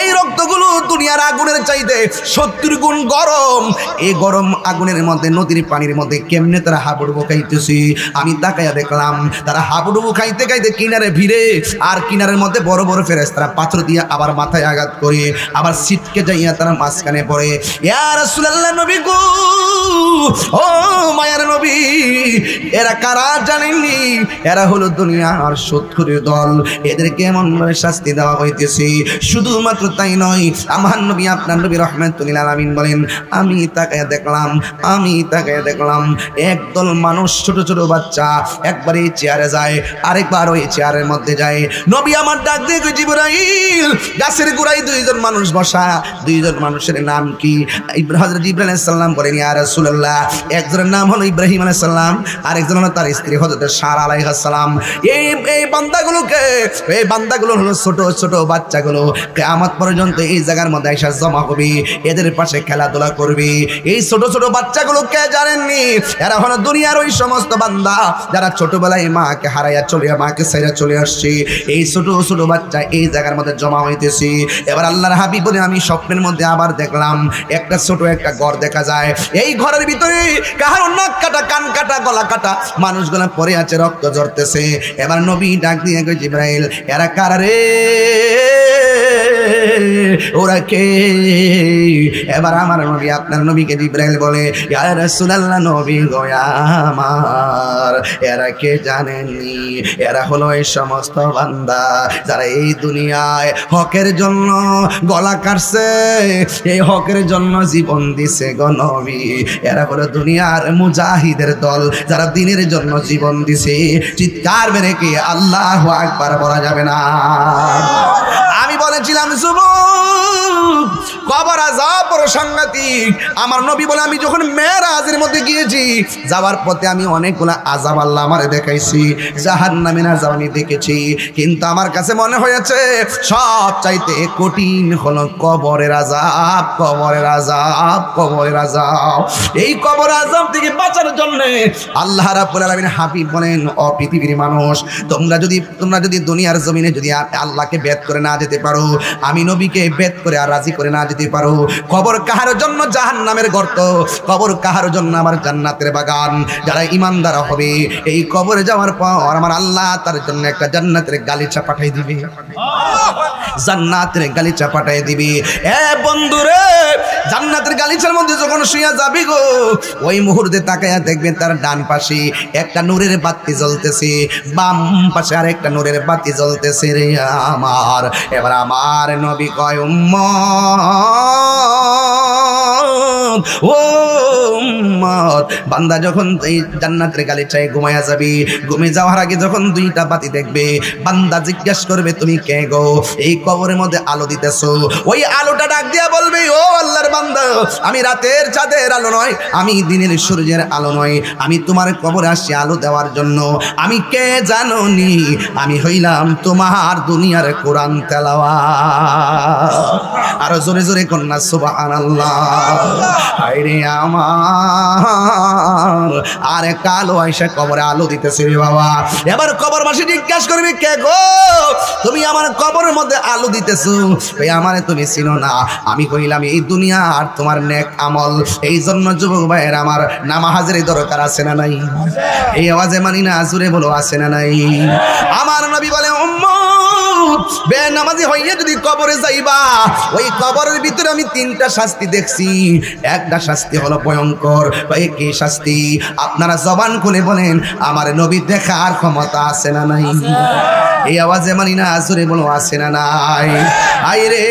S1: এই রক্তগুলো দুনিয়ার আগুনের চাইতে 70 গুণ গরম। এই গরম আগুনের মধ্যে, নদীর পানির মধ্যে কেমনে তারা হাবুডুবু খাইতেছি। আমি তাকায়া দেখলাম তারা হাবুডুবু খাইতে খাইতে কিনারে ভিড়ে, আর কিনারের মধ্যে বড় বড় ফেরেশতারা পাথর দিয়ে আবার মাথায় আঘাত করে আবার ছিটকে যাইয়া তারা মাঝখানে পড়ে। ইয়া রাসূলুল্লাহ, নবী গো, ও মায়ার নবী, এরা কারা জানেননি? এরা হলো দুনিয়ার শত্রুর দল। এদেরকে এমন ভাবে শাস্তি দেওয়া হইতেছে। শুধুমাত্র তাই নয়, আমার নবী, আপনার নবী রাহমাতুল লিল আলামিন বলেন, আমি তাকায়া দেখলাম একদল মানুষ, ছোট ছোট বাচ্চা, একবার এই চেয়ারে যায়, আরেকবার ওই চেয়ারের মধ্যে যায়। নবী আমার ডাক দিয়ে কই, জিবরাইল, গাছের গোড়ায় দুইজন মানুষ বসা। দুইজন মানুষের নাম কি? হযরত জিবরাইল আলাইহিস সালাম বলেন, ইয়া রাসূলুল্লাহ, একজনের নাম হলো ইব্রাহিম আলাইহিস সালাম, আর একজন হলো তার স্ত্রী হযরত সারা আলাইহিস সালাম। এই বান্দাগুলো হলো ছোট ছোট বাচ্চাগুলো। কিয়ামত পর্যন্ত এই জায়গার মধ্যে এসে জমা হবে, এদের পাশে খেলাধুলা করবে। এই ছোট ছোট বাচ্চাগুলো কে জানেননি? এরা হলো দুনিয়ার ওই সমস্ত বান্দা যারা ছোটবেলায় মাকে হারাইয়া মাকে ছেড়ে চলে আসছে। এই ছোট ছোট বাচ্চা এই জায়গার মধ্যে জমা হইতেছে। এবার আল্লাহর হাবিব বলে, আমি স্বপ্নের মধ্যে আবার দেখলাম একটা ছোট একটা ঘর দেখা যায়। এই ঘরের ভিতরে কাহার নাক কাটা, কান কাটা, গলা কাটা মানুষগুলা পড়ে আছে, রক্ত ঝরতেছে। এবার নবী ডাক দিয়ে কই, জিবরাইল, এরা কারা রে? ওরা কে? এবার আমার নবী, আপনার নবীকে জিবরাইল বলে, ইয়া রাসূলুল্লাহ, নবী গো আমার, এরা কে জানেননি? এরা হলো এই সমস্ত বান্দা যারা এই দুনিয়ায় হকের জন্য গলা কাটছে, এই হকের জন্য জীবন দিছে গো নবী। এরা হলো দুনিয়ার মুজাহিদের দল যারা দিনের জন্য জীবন দিছে। চিৎকার মেরে কি আল্লাহু আকবার বলা যাবে না? আমি বলেছিলাম যুবক, কবর আযাব বড় সাংঘাতিক। আমার নবী বলে, আমি যখন মেরাজের মধ্যে গিয়েছি, যাওয়ার পথে আমি অনেকগুলা আযাব আল্লাহ আমারে দেখাইছি, জাহান্নামের আযাব আমি দেখেছি, কিন্তু আমার কাছে মনে হয়েছে সব চাইতে কঠিন হলো কবরের আযাব, কবরের আযাব, কবরের আযাব। এই কবর আযাব থেকে বাঁচার জন্য আল্লাহ রাব্বুল আলামিন হাবিব বলেন, ও পৃথিবীর মানুষ, তোমরা যদি দুনিয়ার জমিনে যদি আল্লাহকে বেদ করে না যেতে পারো, আমি নবীকে বেদ করে আর রাজি করে না যেতে পারো, কবর কাহার জন্য জাহান্নামের গর্ত, কবর কাহার জন্য আমার জান্নাতের বাগান। যারা ঈমানদার হবে, এই কবরে যাওয়ার পর আমার আল্লাহ তার জন্য একটা জান্নাতের গালিচা পাঠিয়ে দিবে, জান্নাতের গালিচা পাঠিয়ে দিবে। এ বন্ধুরে, জান্নাতের গালিচার মধ্যে যখন শুইয়া যাবি গো, ওই মুহূর্তে তাকায়া দেখবেন তার ডান পাশে একটা নূরের বাতি জ্বলতেছে, বাম পাশে আর একটা নূরের বাতি জ্বলতেছে রে আমার। এবার আমার নবী কয়, উম্মত, ও উম্মত, বান্দা যখন এই জান্নাতের গালিচায় ঘুমায়া যাবি, ঘুমে যাওয়ার আগে যখন দুইটা বাতি দেখবে, বান্দা জিজ্ঞেস করবে, তুমি কে গো? এই কবরের মধ্যে আলো দিতেছো। ওই আলোটা ডাক দিয়া বলবে, ও আল্লাহর বান্দা, আমি রাতের চাঁদের আলো নয়, আমি দিনের সূর্যের আলো নয়, আমি তোমার কবরে আসছি আলো দেওয়ার জন্য। আমি কে জানো নি? আমি হইলাম তোমার দুনিয়ার কোরআন তেলাওয়াত। আরো জোরে জোরে কন্যা সুবহানাল্লাহ। হায়রে আমার, আর একটা আলো আইসা কবরে আলো দিতেছে রে বাবা। এবার কবরবাসী জিজ্ঞাসা করবি, কে গো? তুমি আমার কবরের মধ্যে আলো দিতেছো, এই আমারে তুমি চিনো না? আমি কইলাম, এই দুনিয়া আর তোমার নেক আমল। এই জন্য যুবক ভাইয়ের আমার নামাজের দরকার আছে না নাই? এই আওয়াজে মানি না, জোরে বলো, আছে না নাই? আমার নবী বলে, উম্মত, বেনামাজি হইয়া যদি কবরে যাইবা, ওই কবরের ভিতরে আমি তিনটা শাস্তি দেখছি। একটা শাস্তি হলো ভয়ঙ্কর। কি শাস্তি? আপনারা জবান খুলে বলেন, আমার নবী দেখার ক্ষমতা আছে না নাই? এই আওয়াজে মানি না, জোরে বলো, আছে না নাই? আইরে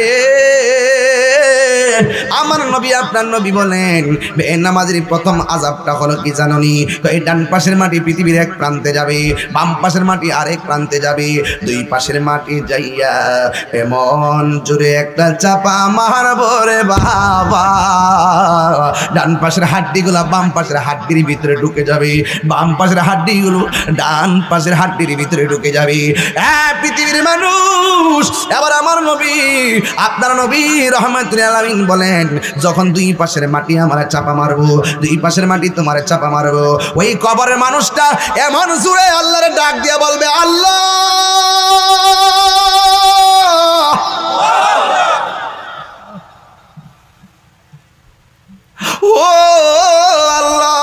S1: আমার নবী আপনার নবী বলেন বেনামাজির প্রথম আযাবটা হলো কি জানোনি? এই ডান পাশের মাটি পৃথিবীর এক প্রান্তে যাবে, বাম পাশের মাটি আরেক প্রান্তে যাবে, দুই পাশের মাটি যাইয়া এমন জোরে একটা চাপা মারবো রে বাবা, ডান পাশের হাড্ডিগুলা বাম পাশের হাড্ডির ভিতরে ঢুকে যাবে, বাম পাশের হাড্ডিগুলো ডান পাশের হাড্ডির ভিতরে ঢুকে যাবে। পৃথিবীর মানুষ, এবার আমার নবী আপনার নবী রাহমাতুল আলামিন বলেন যখন দুই পাশের মাটি আমার চাপা মারবো, দুই পাশের মাটি তোমার চাপা মারবো, ওই কবরের মানুষটা এমন জোরে আল্লাহর ডাক দিয়ে বলবে আল্লাহ, ও আল্লাহ,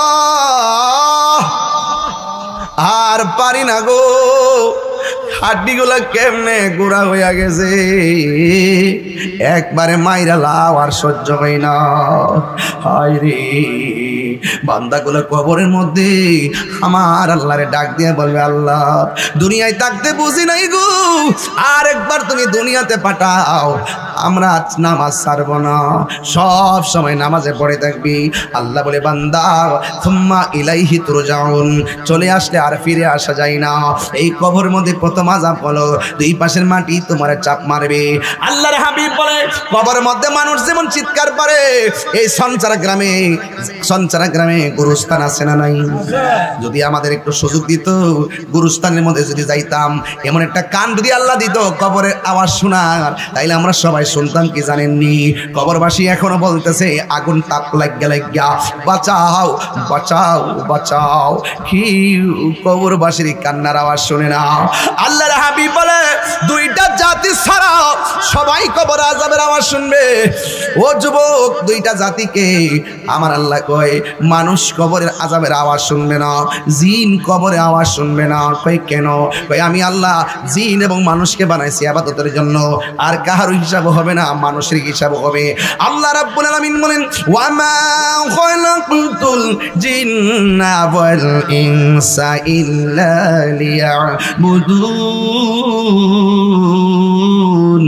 S1: আর পারি না গো, হাড্ডিগুলা কেমনে গুড়া হইয়া গেছে, একবারে মাইরা লাও আর সহ্য হয় না। হায় রে, বান্দাগুলো কবরের মধ্যে আমার আল্লাহরে ডাক দিয়ে বলবে আল্লাহ দুনিয়ায় থাকতে বুঝি নাই গো, আর একবার তুমি দুনিয়াতে পাঠাও, আমরা নামাজ ছাড়ব না, সব সময় নামাজে পড়ে থাকবি। আল্লাহ বলে বান্দা সুম্মা ইলাইহি তুরজাউন, চলে আসলে আর ফিরে আসা যায় না। এই কবরের মধ্যে প্রথম আযাব হলো দুই পাশের মাটি তোমার চাপ মারবে। আল্লাহর হাবিব বলে কবরের মধ্যে মানুষ যেমন চিৎকার করে, এই সঞ্চারা গ্রামে গুরুস্থান আছে না নাই? যদি আমাদের একটু সুযোগ দিত, গুরুস্থানের মধ্যে যদি যাইতাম, এমন একটা কান যদি আল্লাহ দিত কবরের আওয়াজ শোনার, তাইলে আমরা সবাই শুনতাম কি জানেননি? কবরবাসী এখনো বলতেছে আগুন তাপ লাগিয়া বাঁচাও বাঁচাও বাঁচাও, কি কবরবাসীর কান্নার আওয়াজ শুনে না। আল্লাহর হাবিব বলে দুইটা জাতি ছাড়া সবাই কবর আযাবের আওয়াজ শুনবে। ও যুবক, দুইটা জাতিকে আমার আল্লাহ কয় মানুষ কবরের আযাবের আওয়াজ শুনবে না, জিন কবরের আওয়াজ শুনবে না। কয় কেন? কয় আমি আল্লাহ জিন এবং মানুষকে বানাইছি ইবাদতের জন্য, আর কাহার হিসাব হবে না, মানুষের হিসাব হবে। আল্লাহ রাব্বুল আলামিন বলেন ওয়া মা খালাকতুল জিন্না ওয়াল ইনসা ইল্লা লিয়াবুদুন।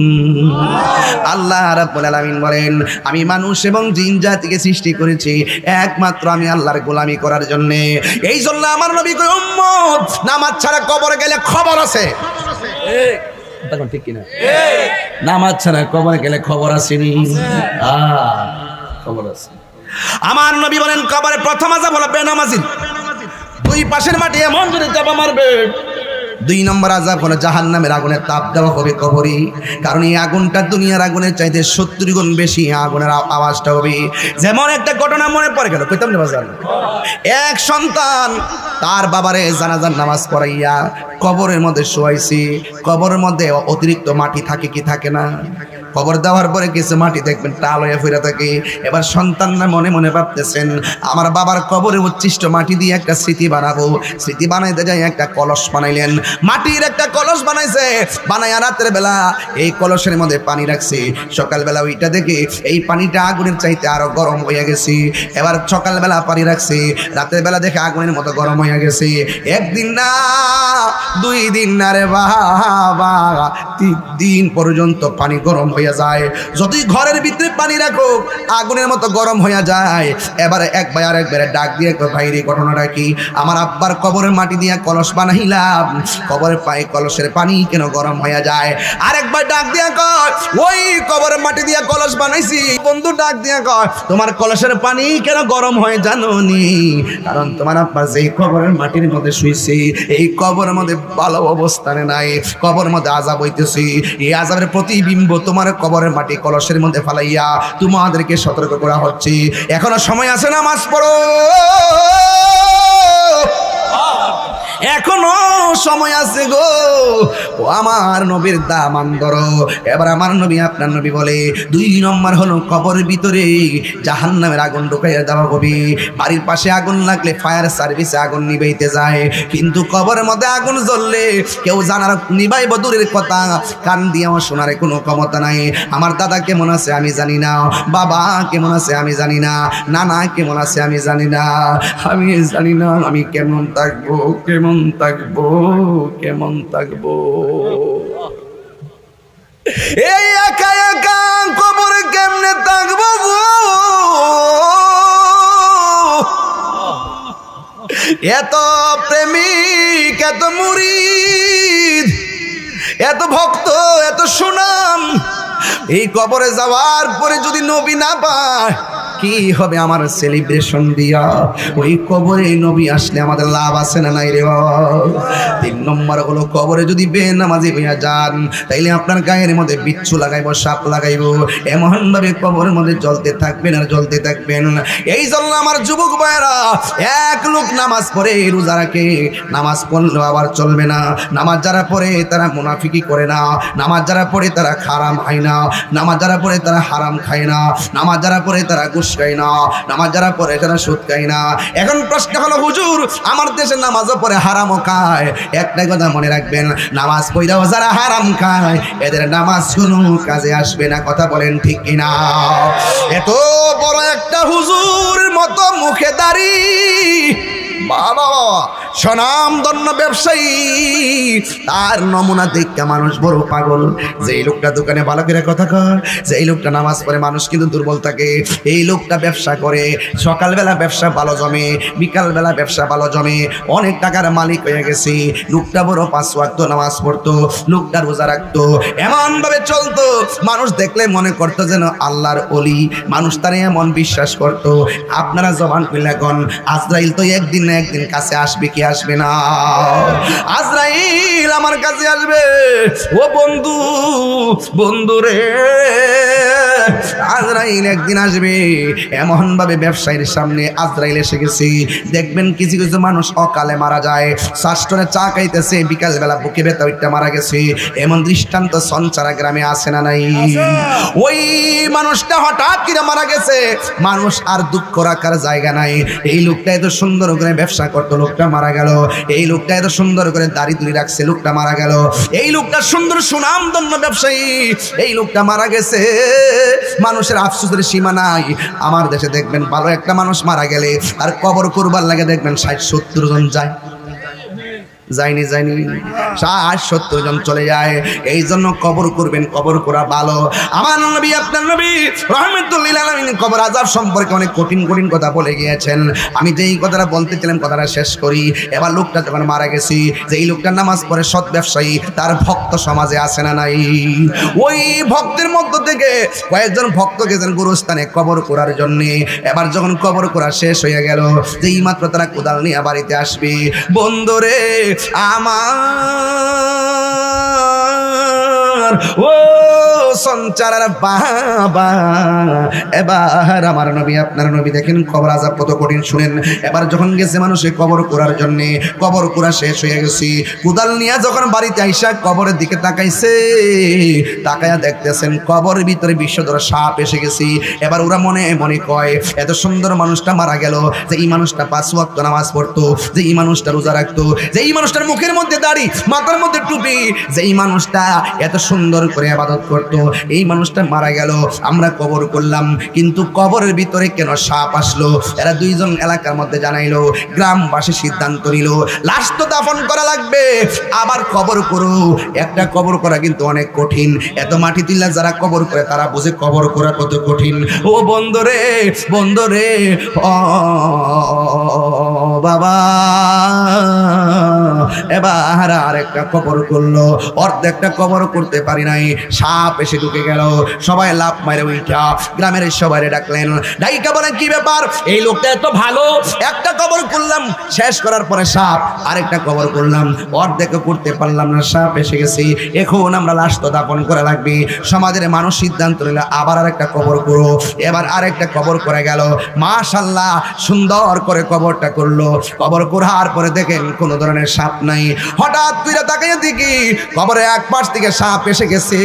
S1: আল্লাহ রাব্বুল আলামিন বলেন আমি মানুষ এবং জিন জাতিকে সৃষ্টি করেছি একমাত্র আমি আল্লাহর গোলামি করার জন্য। এই জন্য আমার নবী কয় উম্মত নামাজ ছাড়া কবরে গেলে খবর আছে। তখন ঠিক কিনা? নামাজ ছাড়া কবরে গেলে খবর আসেনি, খবর আছে। আমার নবী বলেন কবরে প্রথম আযাব হলো বেনামাজির, দুই পাশের মাটি এমন জোরে চাপা মারবে। দুই নম্বর আযাব হলো জাহান্নামের আগুনের তাপ দেওয়া হবে কবরে, কারণ এই আগুনটা দুনিয়ার আগুনের চাইতে 70 গুণ বেশি আগুনের আওয়াজটা হবে। যেমন একটা ঘটনা মনে পড়ে গেল, কইতাম না বাজার, এক সন্তান তার বাবারে জানাজার নামাজ পড়াইয়া কবরের মধ্যে শোয়াইছি। কবরের মধ্যে অতিরিক্ত মাটি থাকে কি থাকে না? কবর দেওয়ার পরে কিছু মাটি দেখবেন টাল হয়ে ফিরে থাকে। এবার সন্তানরা মনে মনে ভাবতেছেন আমার বাবার কবরে উচ্ছিষ্ট মাটি দিয়ে একটা স্মৃতি বানাবো। স্মৃতি বানাইতে যাই একটা কলস বানাইলেন, মাটির একটা কলস বানাইছে। বানাইয়া রাতের বেলা এই কলসের মধ্যে পানি রাখছে। সকালবেলা ওইটা দেখে এই পানিটা আগুনের চাইতে আরো গরম হয়ে গেছে। এবার সকালবেলা পানি রাখছে, রাতের বেলা দেখে আগুনের মতো গরম হয়ে গেছে। একদিন না, 2 দিন না রে বাবা, 3 দিন পর্যন্ত পানি গরম হয়ে যায়। যদি ঘরের ভিতরে পানি রাখো আগুনের মতো গরম হয়ে যায়। এবারে এক ভাই আর একবারে ডাক দিয়ে ভাই রে ঘটনাটা কি? আমার আব্বার কবরের মাটি দিয়ে কলস বানাইলাম, কবরের পায়ে কলসের পানি কেন গরম হয়ে যায়? আরেকবার ডাক দিয়ে কয় ওই কবরের মাটি দিয়ে কলস বানাইছি। বন্ধু ডাক দিয়ে কয় তোমার কলসের পানি কেন গরম হয় জানো নি? কারণ তোমার আব্বা যেই কবরের মাটির মধ্যে শুইছে এই কবরের মধ্যে ভালো অবস্থানে নাই, কবরের মধ্যে আযাব হইতেছে। এই আযাবের প্রতিবিম্ব তোমার কবরের মাটি কলসের মধ্যে ফালাইয়া তোমাদেরকে সতর্ক করা হচ্ছে। এখনো সময় আছে, নামাজ পড়ো, এখনো সময় আছে গো। ও আমার নবীর দামান ধরো। এবার আমার নবী আপনার নবী বলে 2 নম্বর হলো কবরের ভিতরে জাহান্নামের আগুন ঢুকাইয়া দেওয়া হবে। বাড়ির পাশে আগুন লাগলে ফায়ার সার্ভিসে আগুন নিভাইতে যায়, কিন্তু কবরের মধ্যে আগুন জ্বললে কেউ জানার নিভাইব দূরের কথা, কান দিয়েও শোনার কোনো ক্ষমতা নাই। আমার দাদা কেমন আছে আমি জানি না, বাবা কেমন আছে আমি জানি না, নানা কেমন আছে আমি জানি না, আমি জানি না আমি কেমন থাকবো, কেমন থাকবো, কেমন থাকবো। এই একা একা কবরে কেমনে থাকবো গো, এত প্রেমিক, এত মুরিদ, এত ভক্ত, এত সুনাম, এই কবরে যাওয়ার পরে যদি নবী না পায় কি হবে আমার সেলিব্রেশন দিয়া? ওই কবরে নবী আসলে আমাদের লাভ আছে না নাই রে বাবা? 3 নম্বর হলো কবরে যদি বেনামাজি হইয়া যান তাইলে আপনার গায়ের মধ্যে বিচ্ছু লাগাইবো, সাপ লাগাইবো, এমন ভাবে কবরের মধ্যে জ্বলতে থাকবেন আর জ্বলতে থাকবেন। এই জন্য আমার যুবক ভাইরা, এক লোক নামাজ পড়ে, রোজা রাখে, নামাজ পড়লেও আবার চলবে না। নামাজ যারা পড়ে তারা মুনাফিকি করে না, নামাজ যারা পড়ে তারা হারাম খায় না, নামাজ যারা পড়ে তারা হারাম খায় না, নামাজ যারা পড়ে তারা ঘুষ খায় না, নামাজ যারা পড়ে তারা সুদ খায় না। এখন প্রশ্ন হলো হুজুর, আমার দেশে নামাজও পড়ে হারামও খায়, একটাই কথা মনে রাখবেন, নামাজ পড়লেও যারা হারাম খায় এদের নামাজ কোনো কাজে আসবে না। কথা বলেন ঠিক কিনা? এত বড় একটা হুজুরের মতো মুখে দাড়ি, বাবা স্বনামধন্য ব্যবসায়ী, তার নমুনা দেখতে মানুষ বড় পাগল। যে লোকটা দোকানে ভালো করে কথা কয়, যে লোকটা নামাজ পড়ে, মানুষ কিন্তু দুর্বল থাকে। এই লোকটা ব্যবসা করে, সকালবেলা ব্যবসা ভালো জমে, বিকালবেলা ব্যবসা ভালো জমে, অনেক টাকার মালিক হয়ে গেছে। লোকটা বড় 5 ওয়াক্ত নামাজ পড়তো, লোকটা রোজা রাখতো, এমন ভাবে চলতো, মানুষ দেখলে মনে করতো যেন আল্লাহর ওলি, মানুষ তারে এমন বিশ্বাস করতো। আপনারা জবান খুলে কোন, আজরাইল তো একদিন না একদিন কাছে আসবে কি আসবে না? আজরাইল আমার কাছে আসবে। ও বন্ধু, বন্ধু রে, আজরাইল একদিন আসবে। এমন ভাবে ব্যবসায়ীর সামনে আজরাইল এসে গেছে। দেখবেন কিছু কিছু মানুষ অকালে মারা যায়, শাস্ত্রে চা খাইতেছে, বিকালবেলা বুকে ব্যথা উঠতে মারা গেছে। এমন দৃষ্টান্ত সঞ্চারা গ্রামে আসে না নাই? ওই মানুষটা হঠাৎ করে মারা গেছে, মানুষ আর দুঃখ রাখার জায়গা নাই। এই লোকটা এত সুন্দর করে ব্যবসা করতো, লোকটা মারা গেল। এই লোকটা এত সুন্দর করে দাড়ি তুলি রাখছে, লোকটা মারা গেল। এই লোকটা সুন্দর সুনামধন্য ব্যবসায়ী, এই লোকটা মারা গেছে। মানুষের আফসোসের সীমা নাই। আমার দেশে দেখবেন ভালো একটা মানুষ মারা গেলে আর কবর করবার লাগে দেখবেন 60-70 জন যায়, যায়নি 60-70 জন চলে যায়। এই জন্য কবর করবেন, কবর করা ভালো। আমার নবী, আপনার নবী রাহমাতুল্লিল আলামিন কবর আযাব সম্পর্কে অনেক কঠিন কঠিন কথা বলে গিয়েছেন। আমি যেই কথাটা বলতেছিলাম কথাটা শেষ করি। এবার লোকটা যখন মারা গেছি, যে এই লোকটা নামাজ পড়ে, সৎ ব্যবসায়ী, তার ভক্ত সমাজে আছে না নাই? ওই ভক্তের মধ্য থেকে কয়েকজন ভক্ত গেছেন গুরুস্থানে কবর করার জন্য। এবার যখন কবর করা শেষ হয়ে গেল, যেই মাত্র তারা কোদাল নিয়ে বাড়িতে আসবে, বন্ধুরে আমার ও সঞ্চারার বাবা, এবার আমার নবী, আপনার নবী দেখেন কবর আযাব কত কঠিন। শুনেন, এবার যখন গেছে মানুষে কবর করার জন্য, কবর করা শেষ হয়ে গেছে, কোদাল নিয়ে যখন বাড়িতে আইসা কবরের দিকে তাকাইছে, তাকায়া দেখতেছেন কবরের ভিতরে বিষধর সাপ এসে গেছে। এবার ওরা মনে মনে কয়, এত সুন্দর মানুষটা মারা গেল, যে এই মানুষটা 5 ওয়াক্ত নামাজ পড়তো, যে এই মানুষটা রোজা রাখতো, যে এই মানুষটার মুখের মধ্যে দাড়ি, মাথার মধ্যে টুপি, যে এই মানুষটা এত সুন্দর করে ইবাদত করতো, এই মানুষটা মারা গেল, আমরা কবর করলাম, কিন্তু কবরের ভিতরে কেন সাপ আসলো? এরা দুইজন এলাকার মধ্যে জানাইলো, গ্রামবাসী সিদ্ধান্ত নিল, লাশ তো দাফন করা লাগবে, আবার কবর করো। একটা কবর করা কিন্তু অনেক কঠিন। এত মাটি তুললে যারা কবর করে তারা বুঝে কবর করা কত কঠিন। ও বন্ধুরে, বন্ধুরে, ও বাবা, এবার আরেকটা কবর করলো, অর্ধেকটা কবর করতে পারি নাই, সাপ এসে ঢুকে গেল। সবাই লাফ মারে উঠা গ্রামের সবাই ডাকলেন, ডাইকা বলেন কি ব্যাপার? এই লোকটা এত ভালো, একটা কবর করলাম, শেষ করার পরে সাপ, আরেকটা কবর করলাম, অর্ধেক করতে পারলাম না, সাপ এসে গেছে, এখন আমরা লাশ তো দাফন করা লাগবে। সমাজের মানুষ সিদ্ধান্ত নিল আবার আরেকটা কবর করো। এবার আরেকটা কবর করে গেল, মাশাআল্লাহ সুন্দর করে কবরটা করলো। কবর করার পরে দেখেন কোন ধরনের সাপ নাই। হঠাৎ করে তাকিয়ে দেখি কবরের এক পাশ থেকে সাপ এসে গেছে।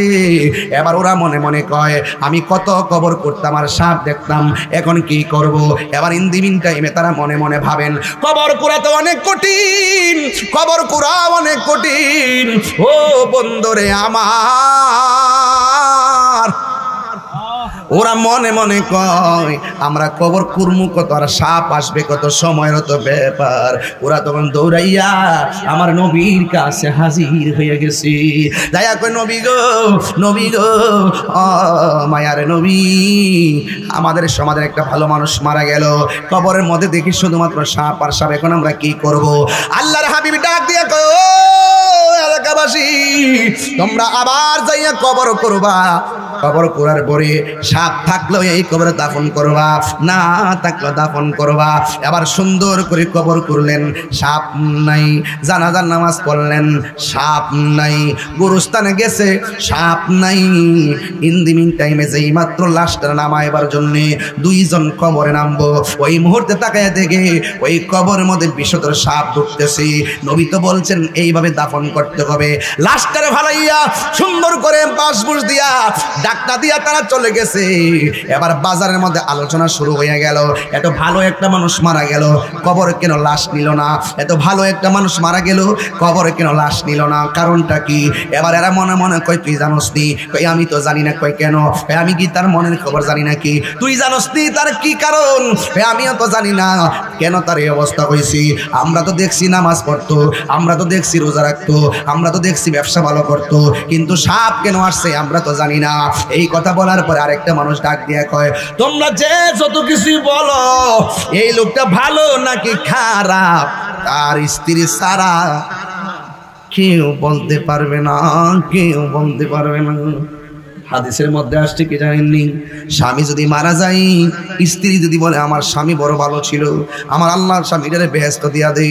S1: এবার ওরা মনে মনে কয়, আমি কত কবর করতাম আর সাপ দেখতাম, এখন কি করব? এবার ইন দি মিন টাইমে তারা মনে মনে ভাবেন, কবর করা তো অনেক কঠিন, কবর করা অনেক কঠিন। ও বন্ধুরে আমার, ও ওরা মনে মনে কয় আমরা কবর কুরমু কত, আর সাপ আসবে কত, সময়ের তো ব্যাপার। ওরা তখন দৌড়াইয়া আমার নবীর কাছে হাজির হয়ে গেছি। দয়া কই নবী গো, নবী গো, মায়ার নবী, আমাদের সমাজের একটা ভালো মানুষ মারা গেল, কবরের মধ্যে দেখি শুধুমাত্র সাপ আর সাপ, এখন আমরা কি করব? আল্লাহর হাবিব ডাক দিয়ে কয়, ও এলাকাবাসী, তোমরা আবার যাইয়া কবর করবা, কবর করার পরে সাপ থাকলেও এই কবরে দাফন করবা, না থাকলেও দাফন করবা। এবার সুন্দর করে কবর করলেন, সাপ নাই। জানাজার নামাজ পড়লেন, সাপ নাই। গুরুস্থানে গেছে, সাপ নাই। ইন দি মিন টাইমে যেই মাত্র লাশটা নামাইবার জন্য দুইজন কবরে নামবো, ওই মুহূর্তে তাকায় দেখে ওই কবরের মধ্যে বিষধর সাপ ঢুকতেছে। নবী তো বলছেন এইভাবে দাফন করতে হবে। লাশটারে ভালাইয়া সুন্দর করে বাঁশবুশ দিয়া ডাক্তার দিয়া তারা চলে গেছে। এবার বাজারের মধ্যে আলোচনা শুরু হয়ে গেল, এত ভালো একটা মানুষ মারা গেল, কবরে কেন লাশ নিল না? এত ভালো একটা মানুষ মারা গেল, কবরে কেন লাশ নিল না? কারণটা কি? এবার এরা মনে মনে কয়, তুই জানোস নি? কই আমি তো জানি না। কই কেন? আমি কি তার মনের খবর জানি নাকি? তুই জানোস নি তার কি কারণ? আমিও তো জানি না কেন তার এই অবস্থা হয়েছি। আমরা তো দেখছি নামাজ পড়তো, আমরা তো দেখছি রোজা রাখতো, আমরা তো দেখছি ব্যবসা ভালো করতো, কিন্তু সাপ কেন আসছে আমরা তো জানি না। এই কথা বলার পরে আরেকটা মানুষ ডাক দিয়ে কয়, তোমরা যে যত কিছু বলো, এই লোকটা ভালো নাকি খারাপ, তার স্ত্রী সারা কেউ বলতে পারবে না, কেউ বলতে পারবে না। হাদিসের মধ্যে আসছে কি জানেননি? স্বামী যদি মারা যায়, স্ত্রী যদি বলে আমার স্বামী বড় ভালো ছিল, আমার আল্লাহর স্বামীটারে বেহেশত দিয়া দে।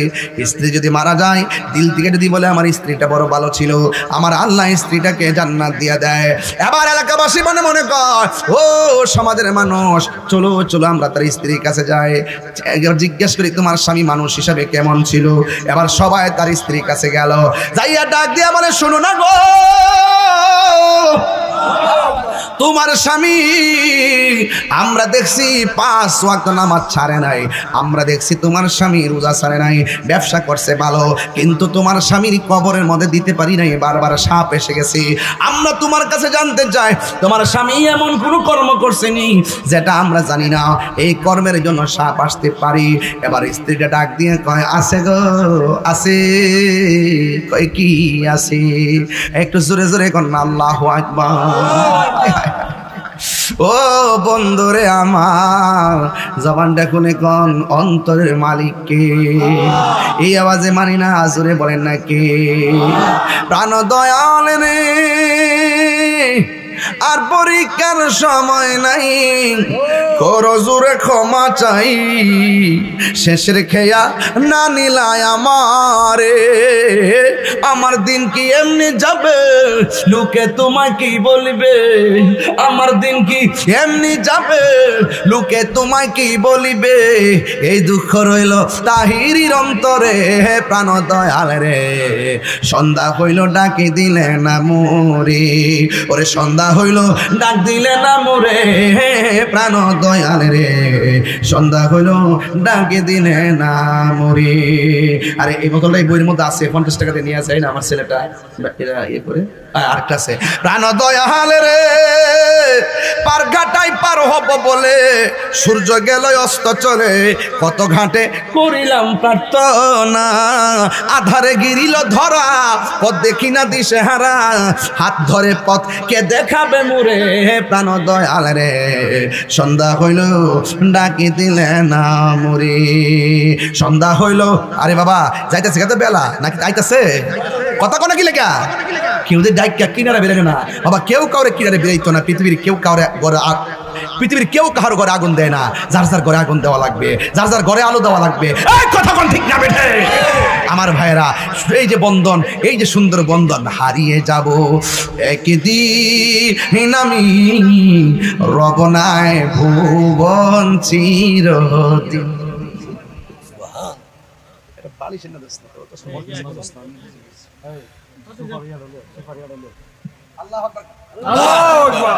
S1: স্ত্রী যদি মারা যায়, দিল থেকে যদি বলে আমার স্ত্রীটা বড় ভালো ছিল, আমার আল্লাহ স্ত্রীটাকে জান্নাত দিয়া দেয়। এবার এলাকাবাসী মনে মনে কয়, ও সমাজের মানুষ, চলো চলো আমরা তার স্ত্রীর কাছে যাই, জিজ্ঞেস করি তোমার স্বামী মানুষ হিসাবে কেমন ছিল। এবার সবাই তার স্ত্রীর কাছে গেল, যাইয়া ডাক দিয়া বলে, শোনো না গো, তোমার স্বামী আমরা দেখছি 5 ওয়াক্ত নামাজ ছাড়ে নাই, আমরা দেখছি তোমার স্বামী রোজা ছাড়ে নাই, ব্যবসা করছে ভালো, কিন্তু তোমার স্বামীর কবরের মধ্যে দিতে পারি নাই, বারবার সাপ এসে গেছে। আমরা তোমার কাছে জানতে চাই, তোমার স্বামী এমন কোনো কর্ম করছেনি যেটা আমরা জানি না, এই কর্মের জন্য সাপ আসতে পারি। এবার স্ত্রীটা ডাক দিয়ে কয়, আছে গো, আছে। কয় কি আছে? একটু জোরে জোরে কর না, আল্লাহু আকবার। ও বন্ধুরে আমার, জবানটা খুলে কোন অন্তরের মালিককে? এই আওয়াজে মানি না, জোরে বলেন না কে? প্রাণ দয়াল রে, আর পরীক্ষার সময় নাই, করো জোরে ক্ষমা চাই, শেষের খেয়া না নিলায় আমারে, আমার দিন কি এমনি যাবে, লোকে তোমায় কি বলবে, আমার দিন কি এমনি যাবে, লোকে তোমায় কি বলিবে, এই দুঃখ রইল তাহিরির অন্তরে। প্রাণ দয়াল রে, সন্ধ্যা হইল ডাকি দিলে না মোরে, ওরে সন্ধ্যা হইল ডাক দিলে না মোরে, প্রাণ দয়াল রে, সন্ধ্যা হইল ডাকে দিলে না মোরে। আরে এই বোতলটা এই বইয়ের মধ্যে আছে, 50 টাকাতে নিয়ে যায় না আমার ছেলেটা, এরা ইয়ে করে। আরেকটা আছে, প্রাণ দয়াল রে, পার ঘাটাই পার হব বলে সূর্য গেল অস্ত চলে, কত ঘাটে করিলাম প্রার্থনা, আধারে গিরিল ধরা, পথ দেখি না দিশে হারা, হাত ধরে পথ কে দেখাবে মোরে, প্রাণ দয়াল রে, সন্ধ্যা হইল ডাকি দিলে না মোরে, সন্ধ্যা হইল। আরে বাবা যাইতেছে কত বেলা নাকি যাইতেছে? কথা কোনা কি লেখা? কেউ যে ডাইকা কিনারে বেরোয় না বাবা, কেউ কাউরে কিনারে বেরোইতো না। পৃথিবীর কেউ কাউরে ঘরে, পৃথিবীর কেউ কারোর ঘরে আগুন দেয় না, যার যার ঘরে আগুন দেওয়া লাগবে, যার যার ঘরে আলো দেওয়া লাগবে। কথা কোন ঠিক না বেঠে? আমার ভাইয়েরা, এই যে বন্ধন, এই যে সুন্দর বন্ধন, হারিয়ে যাব একদিন আমি, রগনায় ভুবন চিরদিন। আল্লাহু আকবার, আল্লাহু আকবার,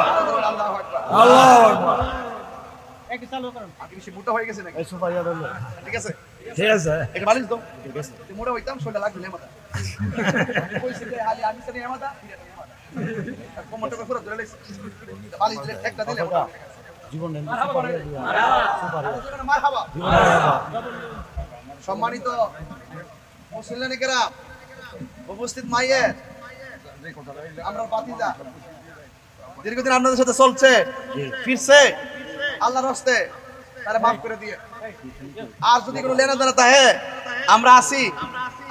S1: আল্লাহু আকবার, আল্লাহু আকবার। একটু চালু করুন, আপনি বেশি মোটা হয়ে গেছেন নাকি? এই সুপারি আর হলো, ঠিক আছে ঠিক আছে, একটু বালিশ দাও, ঠিক আছে। তুই মোটা হইতাম শরীরটা লাগবে না মাথা, কইছি যে হালি আমি সরি মাথা, কোমরটা পুরো ধরে লাইছি, বালিশ একটা দিলে সম্মানিত মুসলিমেরা, উপস্থিত মাইয়ে, আমরা বাতিজা দীর্ঘদিন আপনাদের সাথে চলছে, ফিরছে, আল্লাহর হস্তে তারা মাফ করে দিয়ে। আর যদি কোনো লেনা দেনা থাকে আমরা আসি,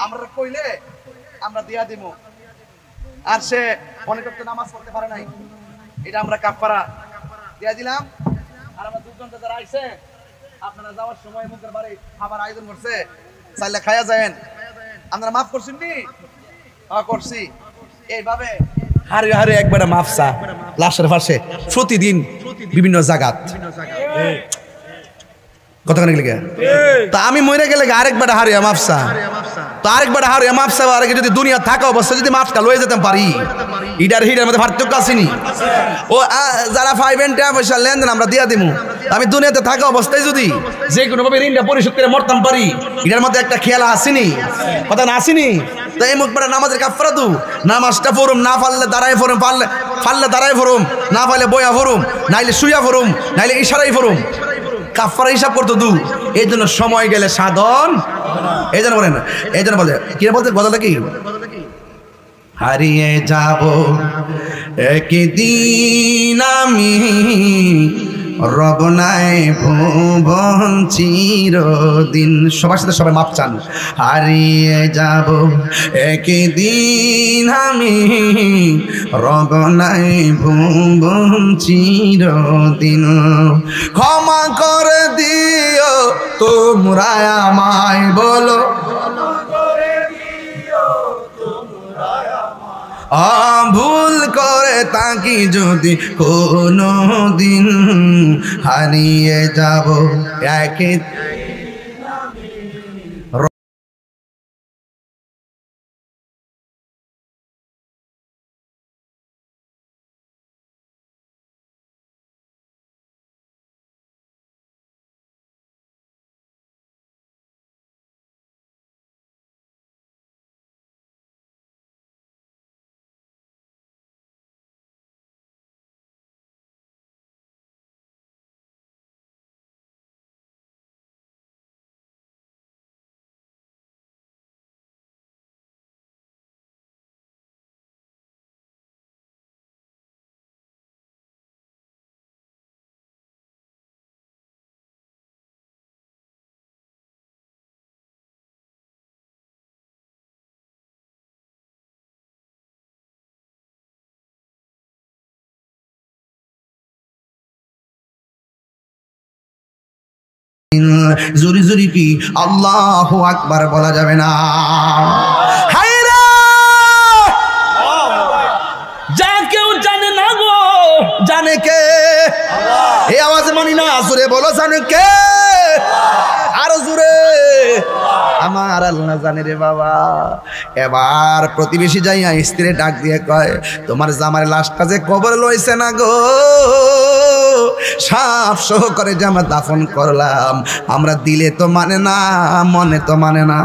S1: আমরা কইলে আমরা দিয়া দিব। আর সে অনেক নামাজ পড়তে পারে নাই, এটা আমরা কাফারা দিয়া দিলাম। আর আমরা দুজন যারা আইছে, আপনারা যাওয়ার সময় মুখের বাড়ি খাবার আয়োজন করছে, চাইলে খাইয়া যায়েন। আপনারা মাফ করছেন নি? হ্যাঁ করছি। এইভাবে হারে হারে একবার মাফসা লাশের পাশে প্রতিদিন বিভিন্ন জায়গাত কতখানি লিখে তা আমি মরে গেলে আরেকবার হারিয়া মাফসা, তো আরেকবার হারিয়া মাফসা আরেকে যদি দুনিয়া থাকা অবস্থা যদি মাফটা লয়ে যেতে পারি, ইডার হিডার মধ্যে পার্থক্য আসেনি। ও যারা পাইবেন টাকা পয়সা লেনদেন আমরা দিয়া দিব। আমি দুনিয়াতে থাকা অবস্থায় যদি যে কোনো ভাবে ঋণটা পরিশোধ করে মরতাম পারি, এটার মধ্যে একটা খেয়াল আসেনি, কথা না আসেনি। তো এই মুখ নামাজের কাফারা দু, নামাজটা পড়ুম, না পারলে দাঁড়ায় পড়ুম, পারলে দাঁড়ায় পড়ুম, না পারলে বয়া পড়ুম, নাইলে শুয়া পড়ুম, নাইলে ইশারাই পড়ুম। কাফারা হিসাব করতো দু, এই জন্য সময় গেলে সাধন। এই জন্য বলেন, এই জন্য বলে কি বলতে কথাটা কি, হারিয়ে যাব একদিন আমি রব নাই ভুবন চিরদিন। সবার সাথে সবাই মাপ চান। হারিয়ে যাব একদিন আমি রব নাই ভুবন চিরদিন। ক্ষমা করে দিও তোমরা আমায়, বলো ভুল করে তাকি যদি কোনো দিন, হারিয়ে যাব একে জোরে জোরে কি আল্লাহু আকবার বলা যাবে না? হায়রা যা কেউ জানে না গো, জানে কে? এই আওয়াজ মানি না, জোরে বলো জানে কে? আরো জোরে, আমার আল্লাহ জানে রে বাবা। এবার প্রতিবেশী যাইয়া স্ত্রী ডাক দিয়ে কয়, তোমার জামার লাশটা যে কবর লইছে না গো, সাফ সহ করে যে আমরা দাফন করলাম, আমরা দিলে তো মানে না, মনে তো মানে না।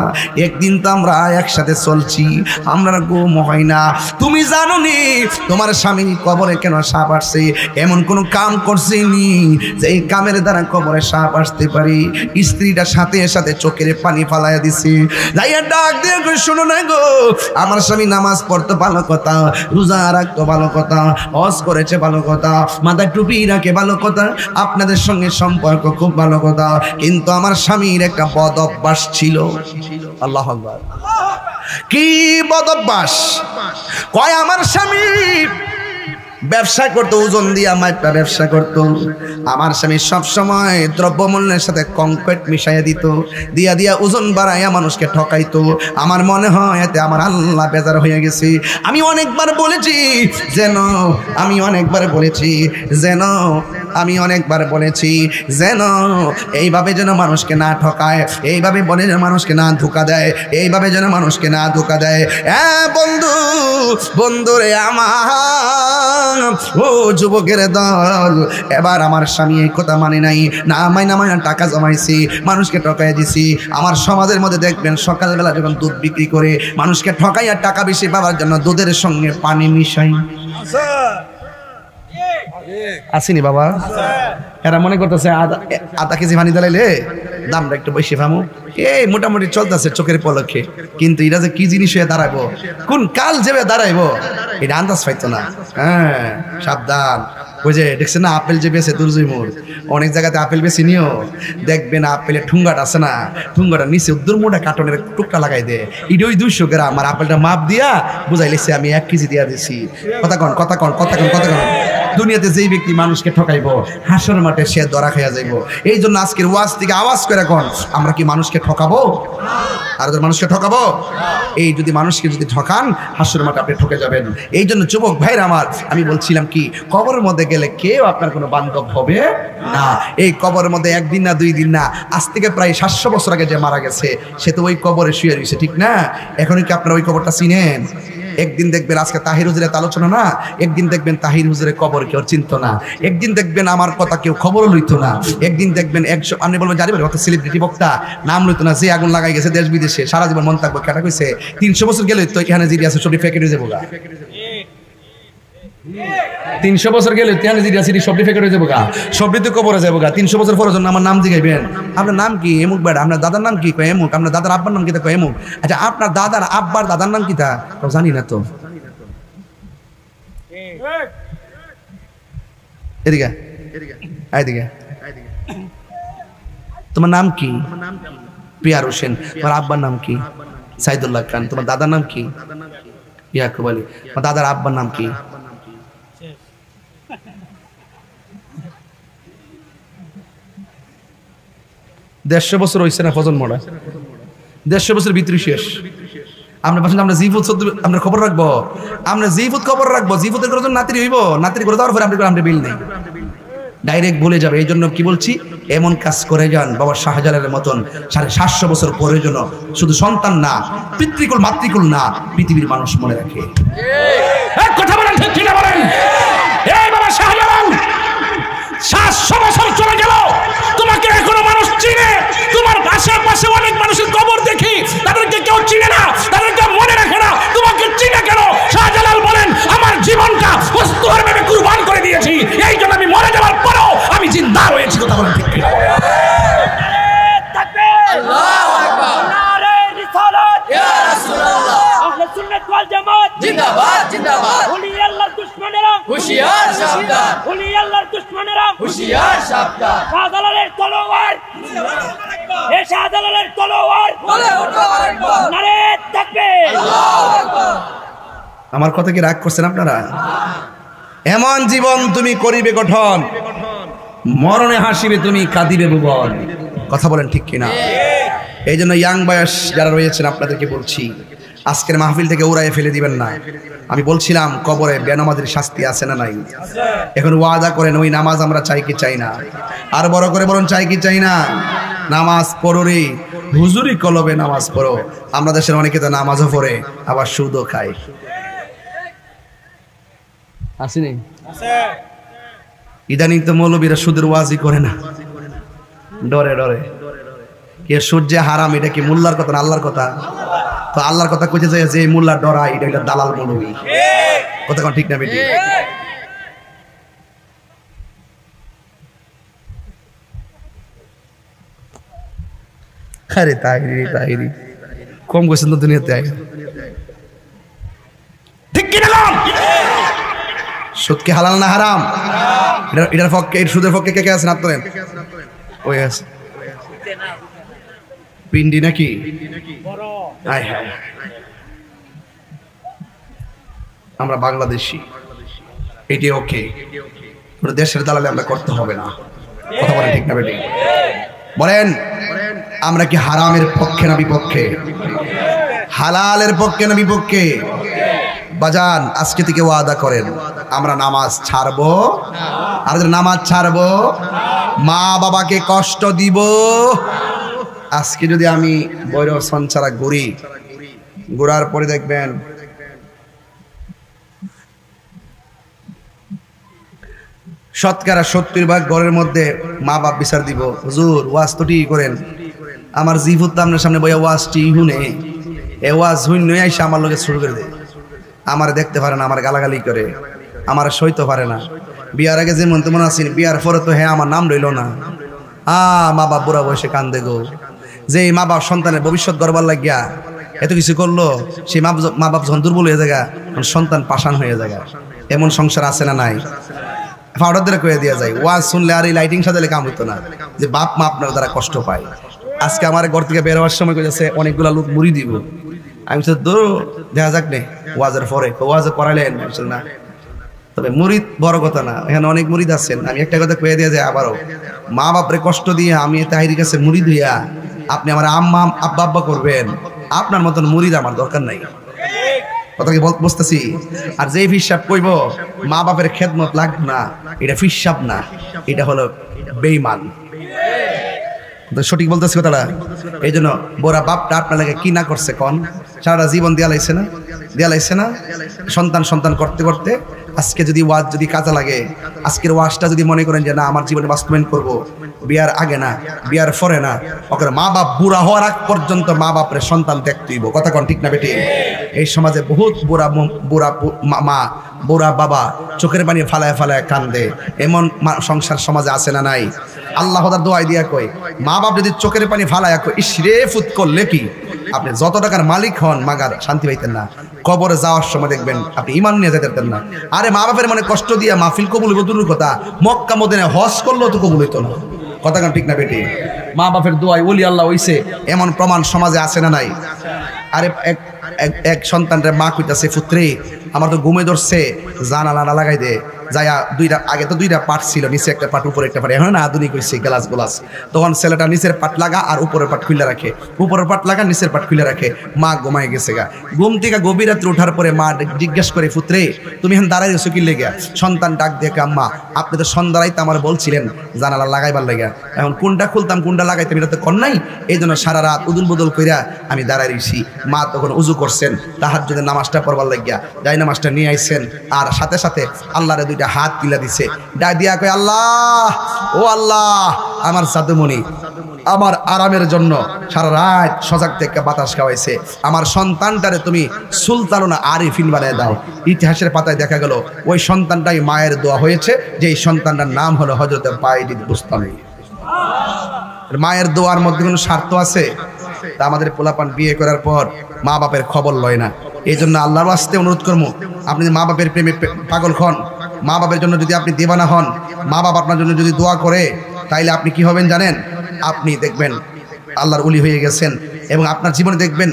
S1: একদিন তো আমরা একসাথে চলছি, আমরা গুম হয় না। তুমি জানো নি তোমার স্বামী কবরে কেন সাপ আসছে? এমন কোন কাম করছেনি যে এই কামের দ্বারা কবরে সাপ আসতে পারি? স্ত্রীটা সাথে সাথে চোখের পানি ফালাইয়া দিছে। যাইয়া ডাক দিয়ে শোনো না গো, আমার স্বামী নামাজ পড়তে ভালো কথা, রোজা রাখতো ভালো কথা, হজ করেছে ভালো কথা, মাথায় টুপি রাখে ভালো কথা, আপনাদের সঙ্গে সম্পর্ক খুব ভালো কথা, কিন্তু আমার স্বামীর একটা বদ অভ্যাস ছিল। আল্লাহু আকবার। কি বদ অভ্যাস? কয় আমার স্বামী ব্যবসা করতো, ওজন দিয়া মাইপা ব্যবসা করতো। আমার স্বামী সবসময় দ্রব্যমূল্যের সাথে কংক্রিট মিশাইয়া দিত, দিয়া দিয়া ওজন বাড়াইয়া মানুষকে ঠকাইতো। আমার মনে হয় এতে আমার আল্লাহ বেজার হয়ে গেছে। আমি অনেকবার বলেছি যেন, আমি অনেকবার বলেছি যেন, আমি অনেকবার বলেছি যেন এইভাবে যেন মানুষকে না ঠকায়, এইভাবে বলে যেন মানুষকে না ধোঁকা দেয়, এইভাবে যেন মানুষকে না ধোঁকা দেয়। বন্ধু, বন্ধুরে আমার, ও যুবকের দল, এবার আমার স্বামী এই কথা মানে নাই, না মাইনা টাকা জমাইছি, মানুষকে ঠকাই দিছি। আমার সমাজের মধ্যে দেখবেন সকালবেলা যখন দুধ বিক্রি করে মানুষকে ঠকাইয়া টাকা বেশি পাওয়ার জন্য দুধের সঙ্গে পানি মিশাই। আসিনি বাবা? এরা মনে করতেছে আধা কেজি পানি দাঁড়াইলে দামটা একটু বেশি ফামু, এই মোটামুটি চলতেছে চোখের পলকে। কিন্তু এটা যে কি জিনিস হয়ে দাঁড়াবো, কোন কাল যাবে দাঁড়াইবো, এটা আন্দাজ পাইতো না। হ্যাঁ, সাবধান। ওই যে দেখছে না আপেল যে বেছে দুর্জয়মুর, অনেক জায়গাতে আপেল বেছে নিও, দেখবেন আপেলের ঠুঙ্গাটা আছে না, ঠুঙ্গাটা নিচে দুর্মুটা কাটনের টুকটা লাগাই দে, এটা ওই 200 গ্রাম, আর আপেলটা মাপ দিয়া বুঝাই লেছে আমি 1 কেজি দিয়া দিছি। কথা কন। দুনিয়াতে যেই ব্যক্তি মানুষকে ঠকাইবো, হাসর মাঠে সে ধরা খাইয়া যাইব। এই জন্য আজকের ওয়াজ থেকে আওয়াজ করে কন, আমরা কি মানুষকে ঠকাবো? আর মানুষকে ঠকাবো? এই যদি মানুষকে যদি ঠকান, হাসর মাঠে আপনি ঠকে যাবেন। এই জন্য যুবক ভাইরা আমার, আমি বলছিলাম কি, কবরের মধ্যে গেলে কেউ আপনার কোনো বান্ধব হবে না। এই কবরের মধ্যে 1 দিন না 2 দিন না, আজ থেকে প্রায় 700 বছর আগে যে মারা গেছে, সে তো ওই কবরে শুয়ে রয়েছে, ঠিক না? এখনই কি আপনারা ওই কবরটা চিনেন? একদিন দেখবেন আজকে তাহির হুজুরের আলোচনা না, একদিন দেখবেন তাহির হুজুরের কবর কেউ চিনত না, একদিন দেখবেন আমার কথা কেউ খবরও লইত না, একদিন দেখবেন 100 আপনি বলবেন জানি বলে সেলিব্রিটি বক্তা নাম লইত না, যে আগুন লাগাই গেছে দেশ বিদেশে, সারা জীবন মন থাকবো। কেটা কইছে 300 বছর গেলে তো এখানে জিডি আছে সবই ফেকে যাবো গা, 300 বছর গেলে এখানে জিডি আছে সবই ফেকে যাবো গা, সবই তো কবরে যাবো গা। 300 বছর পরের জন্য আমার নাম জিগাইবেন, আপনার নাম কি? এমুক বেড়া। আপনার দাদার নাম কি? কয় এমুক। আপনার দাদার আব্বার নাম কি? কয় এমুক। আচ্ছা, আপনার দাদার আব্বার দাদার নাম কি? তা জানি না তো। এদিকে এদিকে, তোমার নাম কি? পিয়ার হোসেন। তোমার আব্বার নাম কি? সাইদুল্লাহ খান। তোমার দাদার নাম কি? ইয়াকুব আলী। তোমার দাদার আব্বার নাম কি? 150 বছর হয়েছে না ফজল মোড়া, 150 বছর ভিতরে শেষ। আমরা পাশে আমরা জিফুত আমরা খবর রাখবো, আমরা জিফুত খবর রাখবো। জিফুতের করে নাতির হইব, নাতির করে দেওয়ার পরে আমরা বিল নেই, ডাইরেক্ট ভুলে যাবে। এই জন্য কি বলছি, এমন কাজ করে যান বাবা শাহজালালের মতন 750 বছর পরে যেন শুধু সন্তান না, পিতৃকুল মাতৃকুল না, পৃথিবীর মানুষ মনে রাখে। এক কথা বলেন, ঠিক কিনা বলেন? এই বাবা শাহজালাল 700 বছর চলে গেল, তোমাকে এখনো মানুষ চিনে। তোমার আশেপাশে অনেক মানুষের কবর দেখি, তাদেরকে কেউ চিনে না, তাদেরকে মনে রাখে না, তোমাকে চিনে কেন? শাহজালাল বলেন, আমার জীবনটা বস্তুর ভেবে কুরবান করে দিয়েছি, এই জন্য আমি মরে যাওয়ার পরেও আমি জিন্দা রয়েছি। কথা বলেন, ঠিক কিনা? আল্লাহু আকবার, নারে রিসালাত, ইয়া রাসূলুল্লাহ, আহলে সুন্নাত ওয়াল জামাত জিন্দাবাদ, জিন্দাবাদ। ওলি আল্লাহর দুশমনেরা হুশিয়ার, সাবধান। ওলি আল্লাহর দুশমনেরা হুশিয়ার, সাবধান। শাহজালালের তলোয়ার, এ শাহজালালের তলোয়ার বলে ওঠো আরেকবার, নারে তাকবীর, আল্লাহু আকবার। আমার কথা কি রাগ করছেন আপনারা? এমন জীবন তুমি করিবে গঠন, মরণে হাসিবে তুমি, কাঁদিবে ভুবন। কথা বলেন, ঠিক কিনা? এই জন্য ইয়াং বয়স যারা রয়েছেন আপনাদেরকে বলছি, আজকের মাহফিল থেকে উড়াইয়ে ফেলে দিবেন না। আমি বলছিলাম কবরে বেনামাজের শাস্তি আছে না নাই? এখন ওয়াদা করেন ওই নামাজ আমরা চাই কি চাই না? আর বড় করে বলুন, চাই কি চাই না? নামাজ পড়ো রে, হুজুরি কলবে নামাজ পড়ো। আমরা দেশের অনেকে তো নামাজও পড়ে আবার সুদও খায়, আসেনি? ইদানিং তো মৌলবীরা সুদের ওয়াজি করে না, ডরে ডরে। কে সূর্য হারাম, এটা কি মোল্লার কথা না আল্লাহর কথা? তো আল্লাহর কথা কইতে যায় যে মোল্লার ডরা, এটা একটা দালাল মৌলবী। কথা কোন ঠিক না বেটি? আরে তাহিরি কম গেছেন তো দুনিয়াতে, ঠিক কি না? সুদ কি হালাল না হারাম? এটার পক্ষে, সুদের পক্ষে কে কে আছেন হাত তোলেন। ওই আছে পিন্ডি নাকি? আমরা বাংলাদেশি, এটি ওকে, দেশের দালালে আমরা করতে হবে না। কথা বলেন, ঠিক না বেটি? বলেন, আমরা কি হারামের পক্ষে না বিপক্ষে? হালালের পক্ষে না বিপক্ষে? বাজান, আজকে থেকে ওয়াদা করেন আমরা নামাজ ছাড়বো, আর নামাজ ছাড়বো, মা বাবাকে কষ্ট দিব। আজকে যদি আমি বৈরব সঞ্চারা ঘুরার পরে দেখবেন শতকরা 70% ঘরের মধ্যে মা বাপ বিচার দিব, হুজুর ওয়াজ তো ঠিক করেন, আমার জিভুত আপনার সামনে বইয়া ওয়াজটি শুনে, এ ওয়াজ শূন্য এসে আমার লোকে শুরু করে দেয়। আমার দেখতে পারে না, আমার গালাগালি করে, আমার সইতে পারে না। বিয়ার আগে যেমন তেমন আসেন, বিয়ার পরে তো হ্যাঁ আমার নাম রইল না। মা বাপ বুড়া বয়সে কান্দে গো, যে মা বাপ সন্তানের ভবিষ্যৎ গড়বার লাগিয়া এত কিছু করলো, সেই মা বাপ যখন দুর্বল হয়ে যায় সন্তান পাষাণ হয়ে যায়। এমন সংসার আছে না নাই? ফাউডারদের কয়ে দেওয়া যায়, ওয়াজ শুনলে আর এই লাইটিং সাজালে কাম হইতো না, যে বাপ মা আপনার দ্বারা কষ্ট পায়। আজকে আমার ঘর থেকে বের হওয়ার সময় কইছে অনেকগুলা লোক মুড়ি দিব। আমি তো দূর দেখা যাক নে ওয়াজের পরে, ওয়াজে পড়ালেন না, তবে মুরিদ বড় কথা না, এখানে অনেক মুরিদ আছেন। আমি একটা কথা কয়ে দেওয়া যায় আবারও, মা বাপরে কষ্ট দিয়ে আমি তাহিরির কাছে মুরিদ হইয়া আপনি আমার আম্মা আব্বা আব্বা করবেন, আপনার মতন মুরিদ আমার দরকার নাই। কথা কি বুঝতেছি? আর যে ফিসাব কইব মা বাপের খেদমত লাগবে না, এটা ফিসাব না, এটা হলো বেঈমান। সঠিক বলতেছি কথাটা? এই জন্য বোরা বাপটা আপনার লাগে কি না করছে কন, সারা জীবন দেয়া লাইছে না সন্তান সন্তান করতে করতে। আজকে যদি ওয়াজ যদি কাজে লাগে, আজকের ওয়াজটা যদি মনে করেন যে না আমার জীবনে বাস্তবায়ন করব, বিয়ার আগে না বিয়ার পরে না, ওকে মা বাপ বুড়া হওয়ার আগ পর্যন্ত মা বাপের সন্তান দেখতেইব। কথা কন ঠিক না বেটি? এই সমাজে বহুত বুড়া মা বুড়া বাবা চোখের পানি ফালায় ফালায় কান্দে, এমন সংসার সমাজে আছে না নাই? আল্লাহ দোয়াই দিয়া কই, মা বাপ যদি চোখের পানি ফালায় কই ইসরে ফুত করলে কি আপনি যত টাকার মালিক হন মাগার শান্তি পাইতেন না। কবরে যাওয়ার সময় দেখবেন আপনি ইমান নিয়ে যেতে পারতেন না। আরে মা বাপের মনে কষ্ট দিয়ে মাহফিল কবুল হইব দূরের কথা, মক্কা মদিনায় হজ করলেও তো কবুল হইতো না। কথা কান ঠিক না বেটি? মা বাপের দোয়াই ওলি আল্লাহ হইছে, এমন প্রমাণ সমাজে আছে না নাই? আরে এক সন্তানরে মা কইতাছে, পুত্রে আমার তো ঘুমে ধরছে, জানালা লাগাই দে। যাইয়া দুইটা, আগে তো দুইটা পাট ছিল, নিচে একটা পাট উপরে একটা পাট, এখন না আধুনিক হয়েছে গ্লাস। তখন ছেলেটা নিচের পাট লাগা আর উপরের পাট খুলে রাখে, উপরের পাট লাগা নিচের পাট খুলে রাখে। মা ঘুমায় গেছে গা। ঘুম থেকে গভীর রাত্রে ওঠার পরে মা জিজ্ঞেস করে, পুত্রে তুমি এখন দাঁড়াই গেছো কি লেগে? সন্তান ডাক দেখে, আম্মা আপনি তো সন্ধ্যারাইতে আমার বলছিলেন জানালা লাগাইবার লেগে, এখন কোনটা খুলতাম কোনটা লাগাইতাম এটা তো কর নাই, এই জন্য সারা রাত উদুল বদল কইরা আমি দাঁড়াই রইছি। মা তখন উজু করছেন, তাহাজ্জুদের নামাজটা পড়বার লাগিয়া যাই নামাজটা নিয়ে আইছেন, আর সাথে সাথে আল্লাহরে দুইটা হাত কিলা দিছে, ডাক দিয়া কয়, আল্লাহ ও আল্লাহ, আমার সাধুমণি আমার আরামের জন্য সারা রাত সজাগ থেকে বাতাস খাওয়াইছে, আমার সন্তানটারে তুমি সুলতানুনা আরিফিন বানায় দাও। ইতিহাসের পাতায় দেখা গেল ওই সন্তানটাই মায়ের দোয়া হয়েছে, যে এই সন্তানটার নাম হলো হযরত বাইজিদ বুস্তামি। মায়ের দোয়ার মধ্যে কোনো স্বার্থ আছে? তা আমাদের পোলাপান বিয়ে করার পর মা বাপের খবর লয় না। এই জন্য আল্লাহর ওয়াস্তে অনুরোধ করবো, আপনি মা বাপের প্রেমে পাগল হন, মা বাপের জন্য যদি আপনি দেবানা হন, মা বাপ আপনার জন্য যদি দোয়া করে, তাইলে আপনি কি হবেন জানেন? আপনি দেখবেন আল্লাহর ওলি হয়ে গেছেন, এবং আপনার জীবনে দেখবেন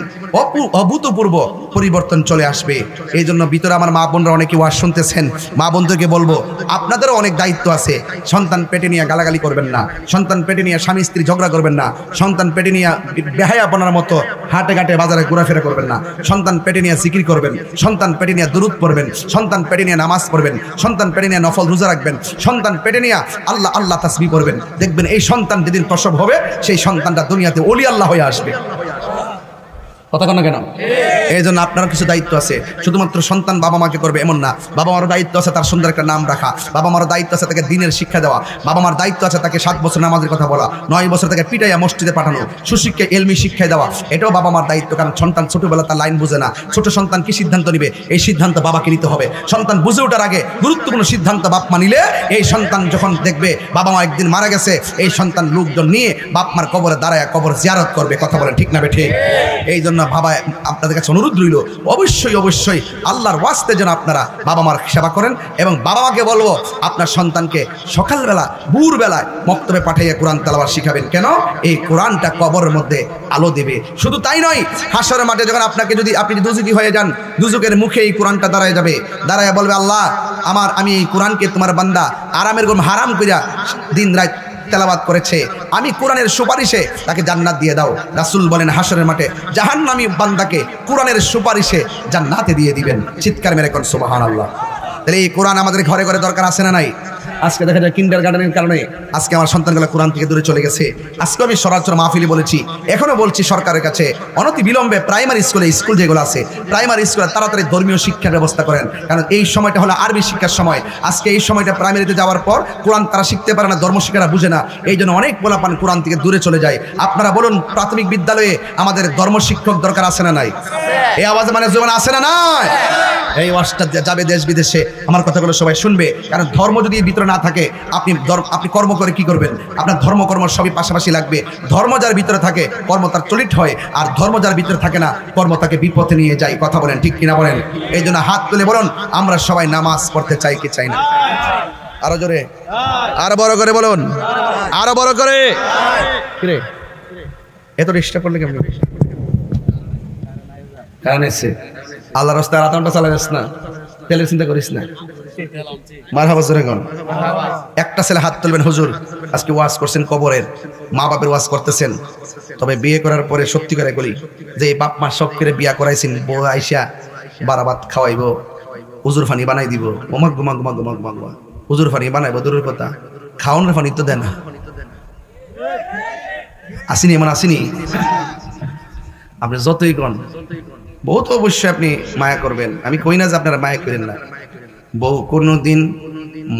S1: অভূতপূর্ব পরিবর্তন চলে আসবে। এই জন্য ভিতরে আমার মা বোনরা অনেকে ওয়াজ শুনতেছেন, মা বোনদেরকে বলবো আপনাদেরও অনেক দায়িত্ব আছে। সন্তান পেটে নিয়ে গালাগালি করবেন না, সন্তান পেটে নিয়ে স্বামী স্ত্রী ঝগড়া করবেন না, সন্তান পেটে নিয়ে বেহায়াপনার মতো হাটে ঘাটে বাজারে ঘোরাফেরা করবেন না, সন্তান পেটে নিয়ে জিকির করবেন, সন্তান পেটে নিয়ে দুরূদ পড়বেন, সন্তান পেটে নিয়ে নামাজ পড়বেন, সন্তান পেটে নিয়ে নফল রোজা রাখবেন, সন্তান পেটে নিয়ে আল্লাহ আল্লাহ তাসবিহ পড়বেন। দেখবেন এই সন্তান যেদিন প্রসব হবে, সেই সন্তানটা দুনিয়াতে ওলি আল্লাহ হয়ে আসবে। কথা কেন কেন? এই জন্য আপনার কিছু দায়িত্ব আছে। শুধুমাত্র সন্তান বাবা মাকে করবে এমন না, বাবা মারও দায়িত্ব আছে তার সুন্দর একটা নাম রাখা, বাবা মারও দায়িত্ব আছে তাকে দিনের শিক্ষা দেওয়া, বাবা মার দায়িত্ব আছে তাকে 7 বছর নামাজের কথা বলা, 9 বছর তাকে পিটাইয়া মসজিদে পাঠানো, সুশিক্ষা এলমি শিক্ষা দেওয়া, এটাও বাবা মার দায়িত্ব। কারণ সন্তান ছোটবেলা তার লাইন বুঝে না, ছোট সন্তান কি সিদ্ধান্ত নিবে, এই সিদ্ধান্ত বাবাকে নিতে হবে। সন্তান বুঝে ওঠার আগে গুরুত্বপূর্ণ সিদ্ধান্ত বাপ মা নিলে, এই সন্তান যখন দেখবে বাবা মা একদিন মারা গেছে, এই সন্তান লোকজন নিয়ে বাপ মার কবরে দাঁড়ায় কবর জিয়ারত করবে। কথা বলেন ঠিক না বেঠিক? এই জন্য বাবা আপনাদের কাছে অনুরোধ রইল, অবশ্যই অবশ্যই আল্লাহর ওয়াস্তে যেন আপনারা বাবা মার সেবা করেন। এবং বাবা মাকে বলবো আপনার সন্তানকে সকালবেলা ভোরবেলায় মক্তবে পাঠাইয়া কোরআন তেলাওয়াত শিখাবেন। কেন? এই কোরআনটা কবরের মধ্যে আলো দেবে। শুধু তাই নয়, হাসরের মাঠে যখন আপনাকে যদি আপনি দুজুকি হয়ে যান, দুজুকের মুখে এই কোরআনটা দাঁড়ায় যাবে, দাঁড়ায় বলবে, আল্লাহ আমি এই কোরআনকে তোমার বান্দা আরামের ঘুম হারাম কইরা দিন রাত তেলাওয়াত করেছে, আমি কোরআনের সুপারিশে তাকে জান্নাত দিয়ে দাও। রাসূল বলেন হাসরের মাঠে জাহান্নামী বান্দাকে কোরআনের সুপারিশে জান্নাতে দিয়ে দিবেন। চিৎকার মেরে কোন সুবহানাল্লাহ। তাহলে এই কোরআন আমাদের ঘরে ঘরে দরকার আছে না নাই? আজকে দেখা যায় কিন্ডারগার্টেনের কারণে আজকে আমার সন্তানগুলো কোরআন থেকে দূরে চলে গেছে। আজকে আমি সরাসরি মাহফিলে বলেছি, এখনো বলছি সরকারের কাছে অনতি বিলম্বে প্রাইমারি স্কুল যেগুলো আছে, প্রাইমারি স্কুলে তাড়াতাড়ি ধর্মীয় শিক্ষার ব্যবস্থা করেন। কারণ এই সময়টা হলো আরবি শিক্ষার সময়। আজকে এই সময়টা প্রাইমারিতে যাওয়ার পর কোরআন তারা শিখতে পারে না, ধর্মশিক্ষারা বুঝে না, এই জন্য অনেক পোলাপান কোরআন থেকে দূরে চলে যায়। আপনারা বলুন, প্রাথমিক বিদ্যালয়ে আমাদের ধর্মশিক্ষক দরকার আছে না নাই? এই আওয়াজে মানে জীবন আছে না নাই? এই ওয়াজটা যাবে দেশ বিদেশে, আমার কথাগুলো সবাই শুনবে। কারণ ধর্ম যদি ভিতরে না থাকে, আপনি কর্ম করে কি করবেন? আপনার ধর্ম সবই পাশাপাশি লাগবে। ধর্ম যার ভিতরে থাকে কর্ম তার চলিত হয়, আর ধর্ম যার ভিতরে থাকে না কর্ম তাকে বিপথে নিয়ে যায়। কথা বলেন ঠিক কিনা বলেন? এই জন্য হাত তুলে বলুন, আমরা সবাই নামাজ পড়তে চাই কি চাই না? আরো জোরে, আরো বড় করে বলুন, আরো বড় করে। কিরে এত ডিস্টার্ব করলে কেমন? কারণ এসে আল্লাহ রাস্তায় রাতানটা চালাইস না, তেলের চিন্তা করিস না। মারহাবা জোরে কোন? একটা ছেলে হাত তুলবেন। হুজুর আজকে ওয়াজ করছেন কবরের, মা বাপের ওয়াজ করতেছেন, তবে বিয়ে করার পরে সত্যি করে বলি যে এই বাপ মা সব করে বিয়া করাইছেন, বউ আইসা বারাবাত খাওয়াইবো, হুজুর ফানি বানাই দিব, ওমাগ গুমাগ গুমাগ গুমাগ গুমাগ, হুজুর ফানি বানাইবো দূরের কথা, খাওয়ানোর ফানি তো দেয় না। আসিনি এমন আসিনি? আপনি যতই কন বউ তো অবশ্যই আপনি মায়া করবেন, আমি কই না যে আপনারা মায়া করেন না। বউ কোনদিন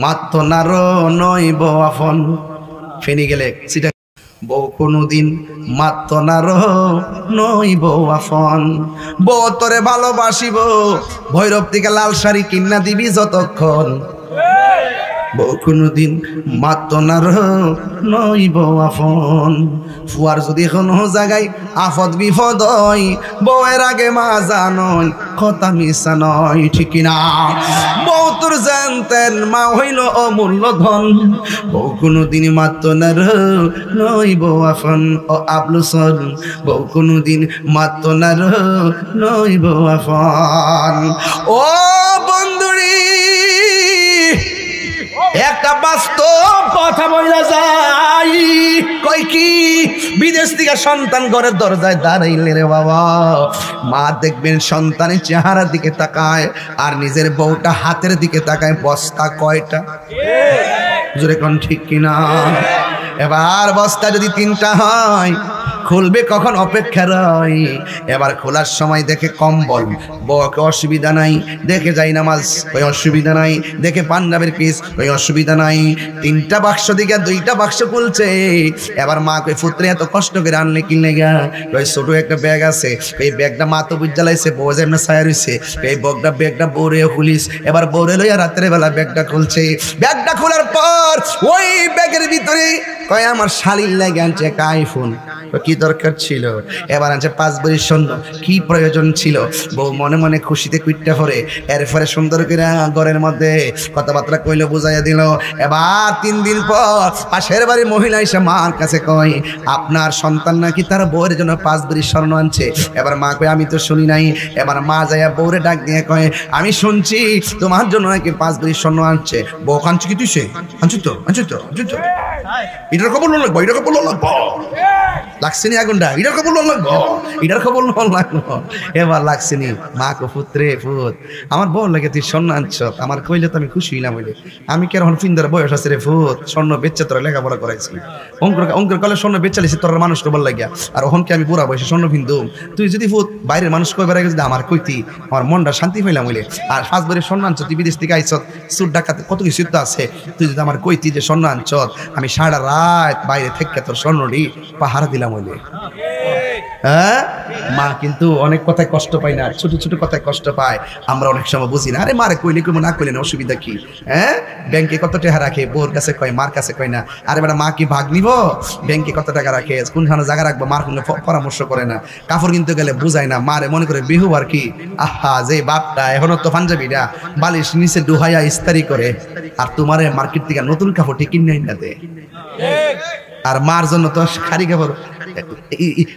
S1: মাত্র নার নয় বউ আফন, ফেনি গেলে সেটা বউ কোনদিন মাত্র নার নয় বউ আফন। বউ তোরে ভালোবাসিব, ভৈরব থেকে লাল শাড়ি কিনা দিবি যতক্ষণ। বউ কোনদিন মাত্র নার নয় বউ আফন। ফুয়ার যদি কোনো জায়গায় আফদ বিপদ হয়, বউয়ের আগে মা জানয় কথা মিশা নয়, ঠিক না? বউ তোর জানতেন মা হইল অমূল্য ধন। বউ কোনদিন মাত্র নার নয় বউ আফন। ও আবলুসন, বউ কোনদিন মাত্র নার নয় বউ আফন। ও বন্ধুরি, একটা বাস্তব কথা বলা যায়, কই কি বিদেশ থেকে সন্তান ঘরের দরজায় দাঁড়াইলে রে বাবা, মা দেখবেন সন্তানের চেহারার দিকে তাকায় আর নিজের বউটা হাতের দিকে তাকায়। বস্তা কয়টা? জোরে কোন ঠিক কিনা? এবার বস্তা যদি 3টা হয়, খুলবে কখন অপেক্ষা রয়। এবার খোলার সময় দেখে কম্বল, বউকে অসুবিধা নাই, দেখে যাই নামাজ ওই অসুবিধা নাই, দেখে পাঞ্জাবের পিস ওই অসুবিধা নাই। 3টা বাক্স দিকে 2টা বাক্স খুলছে। এবার মা কই পুত্রে এত কষ্ট করে আনলে কিনলে গা? ওই ছোট একটা ব্যাগ আছে, এই ব্যাগটা মা তো বুঝালাইছে, বউ যেমন ছায়া রইছে, এই ব্যাগটা বউরে খুলিস। এবার বউরে লইয়া রাতের বেলা ব্যাগটা খুলছে। ব্যাগটা খোলার পর ওই ব্যাগের ভিতরে কয় আমার শালির লাগে আনছে একটা আইফোন। কি দরকার ছিল? এবার আনছে 5 ভরি স্বর্ণ। কি প্রয়োজন ছিল? বউ মনে মনে খুশিতে কুইটটা পরে এরপরে সুন্দর করে ঘরের মধ্যে কথাবার্তা কইলো, বুঝাইয়া দিল। এবার 3 দিন পর পাশের বাড়ির মহিলা এসে মার কাছে কয় আপনার সন্তান নাকি তার বউয়ের জন্য 5 ভরি স্বর্ণ আনছে। এবার মা কয় আমি তো শুনি নাই। এবার মা যাইয়া বউরে ডাক দিয়ে কয় আমি শুনছি তোমার জন্য নাকি 5 ভরি স্বর্ণ আনছে। বউ কাঁদছে, কি তুই সে আনছি তো এটার খবর লাগবো, এটার খবর লাগবো, লাগছে নি আগুনটা, এটার খবর লাগবো, এটার খবর লাগবো। এবার লাগছে নি। মা কো পুত্রে ফুত, আমার বউ লাগে তুই স্বর্ণ আনছ, আমার কইলে তো আমি খুশি হইলাম। হইলে আমি কে এখন ফিন্দার বয়স আছে রে ফুত, স্বর্ণ বেচে তোরা লেখাপড়া করাইছি, অঙ্কের কলে স্বর্ণ বেচালিছি তোর মানুষ কবার লাগিয়া, আর ওখানকে আমি বুড়া বয়সে স্বর্ণ ফিন্দুম। তুই যদি ফুত বাইরের মানুষ কই বেড়াই গেছি আমার কইতি, আমার মনটা শান্তি পাইলাম। হইলে আর 5 ভরি স্বর্ণ আনছ, তুই বিদেশ থেকে আইছ, সুর ডাকাতে কত কিছু তো আছে, তুই যদি আমার কইতি যে স্বর্ণ আনছ, আমি সারা রাত বাইরে থেকে তোর স্বর্ণটি পাহারা দিলাম। হইলে হ্যাঁ, মা কিন্তু অনেক কথায় কষ্ট পায় না, ছোট ছোট কথায় কষ্ট পায়, আমরা অনেক সময় বুঝি না। আরে মারে কইলে কইব, না কইলে না, অসুবিধা কি? হ্যাঁ, ব্যাংকে কত টাকা রাখে, বউর কাছে কয়, মার কাছে কয় না। আরে বেটা মা কি ভাগ নিব? ব্যাংকে কত টাকা রাখে, কোনখানে জায়গা রাখবো, মার কোনো পরামর্শ করে না। কাপড় কিনতে গেলে বুঝায় না, মারে মনে করে বিহু আর কি। আহা, যে বাপটা এখনো তো পাঞ্জাবিটা বালিশ নিচে ডুহাইয়া ইস্তারি করে, আর তোমারে মার্কেট থেকে নতুন কাপড় ঠিক কিনে না দে। আর মার জন্য তো শাড়ি কাপড়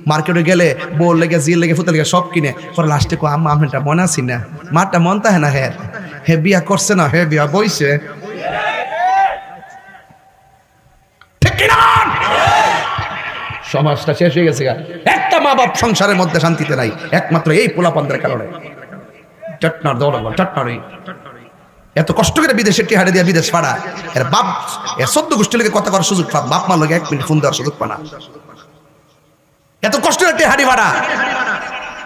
S1: মার্কেটে গেলে বউর লেগে, জির লেগে, ফুতের লেগে সব কিনে, পরে লাস্টে কো আম্মা আমিটা মনে আছি না, মারটা মন তাহে না। হে বিয়া করছে না, হে বিয়া বইছে, সমাজটা শেষ হয়ে গেছে। একটা মা বাপ সংসারের মধ্যে শান্তিতে নাই, একমাত্র এই পোলাপানদের কারণে। চটনার দৌড় চটনার এত কষ্ট করে বিদেশে টিহাড়ে দিয়ে বিদেশ পাড়া, এর বাপ এর 14 গোষ্ঠী লোকে কথা করার সুযোগ পা, বাপ মার লোকে 1 মিনিট ফোন দেওয়ার সুযোগ পানা। এত কষ্ট করে টিহাড়ি ভাড়া,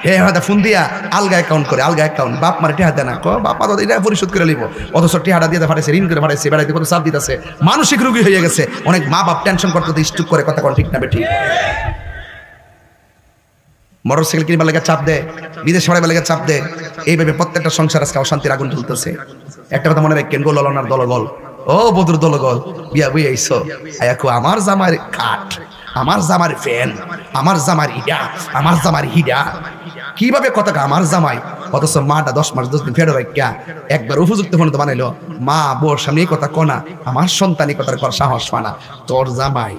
S1: হে হয়তো ফোন দিয়া আলগা অ্যাকাউন্ট করে, আলগা অ্যাকাউন্ট, বাপ মারে টিহা দেয় না, বাপ তো এটা পরিশোধ করে লিব, অথচ টিহাটা দিয়ে ফাটাইছে, ঋণ করে ফাটাইছে, বেড়াইতে কত চাপ দিতেছে, মানসিক রোগী হয়ে গেছে। অনেক মা বাপ টেনশন করতে স্টুক করে কথা কন, ঠিক না বেঠিক? মোটরসাইকেল কিনবার লাগে চাপ দেয়, বিদেশ বাড়াইবার লাগে চাপ দেয়। এইভাবে প্রত্যেকটা সংসার আজকে অশান্তির আগুন জ্বলতেছে। একটা কথা মনে রাখেন, গোল ললনার দলগল, ও বদর দলগল, বিয়া বই আইসো আয়াকো আমার জামার কাঠ, আমার জামার ফ্যান, আমার জামার ইডা, আমার জামার হিডা। কিভাবে কথা আমার জামাই, অথচ মাটা 10 মাস 10 দিন ফেরো রাখা একবার উপযুক্ত ফোন তো বানাইলো, মা বোর সামনে এই কথা কনা, আমার সন্তানই কথার কর সাহস পানা। তোর জামাই,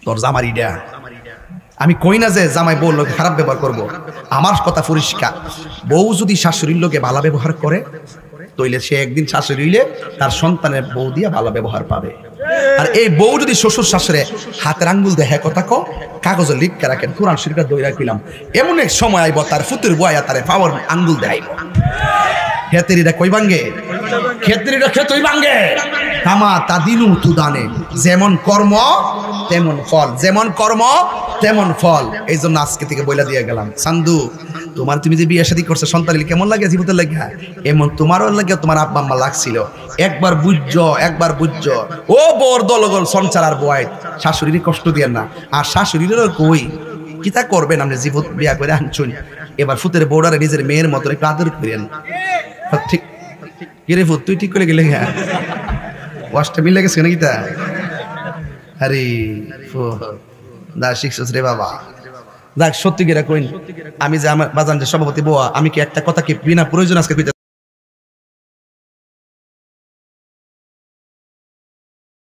S1: তোর জামার ইডা। আমি কই না যে জামাই বউ লোকে খারাপ ব্যবহার করব, আমার কথা পরিষ্কার। বউ যদি শাশুড়ির লোকে ভালো ব্যবহার করে তইলে সে একদিন শাশুড়ি হইলে তার সন্তানের বউ দিয়া ভালো ব্যবহার পাবে। আর এই বউ যদি শ্বশুর শাশুড়ে হাতের আঙ্গুল দেহে কথা কো, কাগজে লিখকে রাখেন, কোরআন শরীফে দই রাখিলাম, এমন এক সময় আইব তার ফুতুর বয়া তারে পাওয়ার আঙ্গুল দেখাইব। খেতেরিটা কই ভাঙ্গে, খেতেরিটা খেতই ভাঙ্গে। কামা তাদিনু তুদানে, যেমন কর্ম তেমন ফল, যেমন কর্ম তেমন ফল। এই জন্য আজকে থেকে বইলা দিয়ে গেলাম, সান্দু তোমার তুমি যে বিয়ে শাদী করছো সন্তান কেমন লাগে, জীবতের লাগে এমন তোমারও লাগে, তোমার আব্বা আম্মা লাগছিল। একবার বুঝছো, একবার বুঝছো। ও বর দলগল সংসার আর বয়, শাশুড়ির কষ্ট দিয়ে না। আর শাশুড়িরও কই কিতা করবেন, আপনি জীবত বিয়া করে আনছুন, এবার ফুতের বউডারে নিজের মেয়ের মতো একটু আদর করেন। ঠিক কিরে ফুত, তুই ঠিক করে গেলে হ্যাঁ ওয়াশটা মিলে গেছে নাকি তা? আরে দা শিখছস রে বাবা। যাক সত্যি করে কইন, আমি যে আমার বাজান যে সভাপতি বোয়া, আমি কি একটা কথা কি বিনা প্রয়োজন আজকে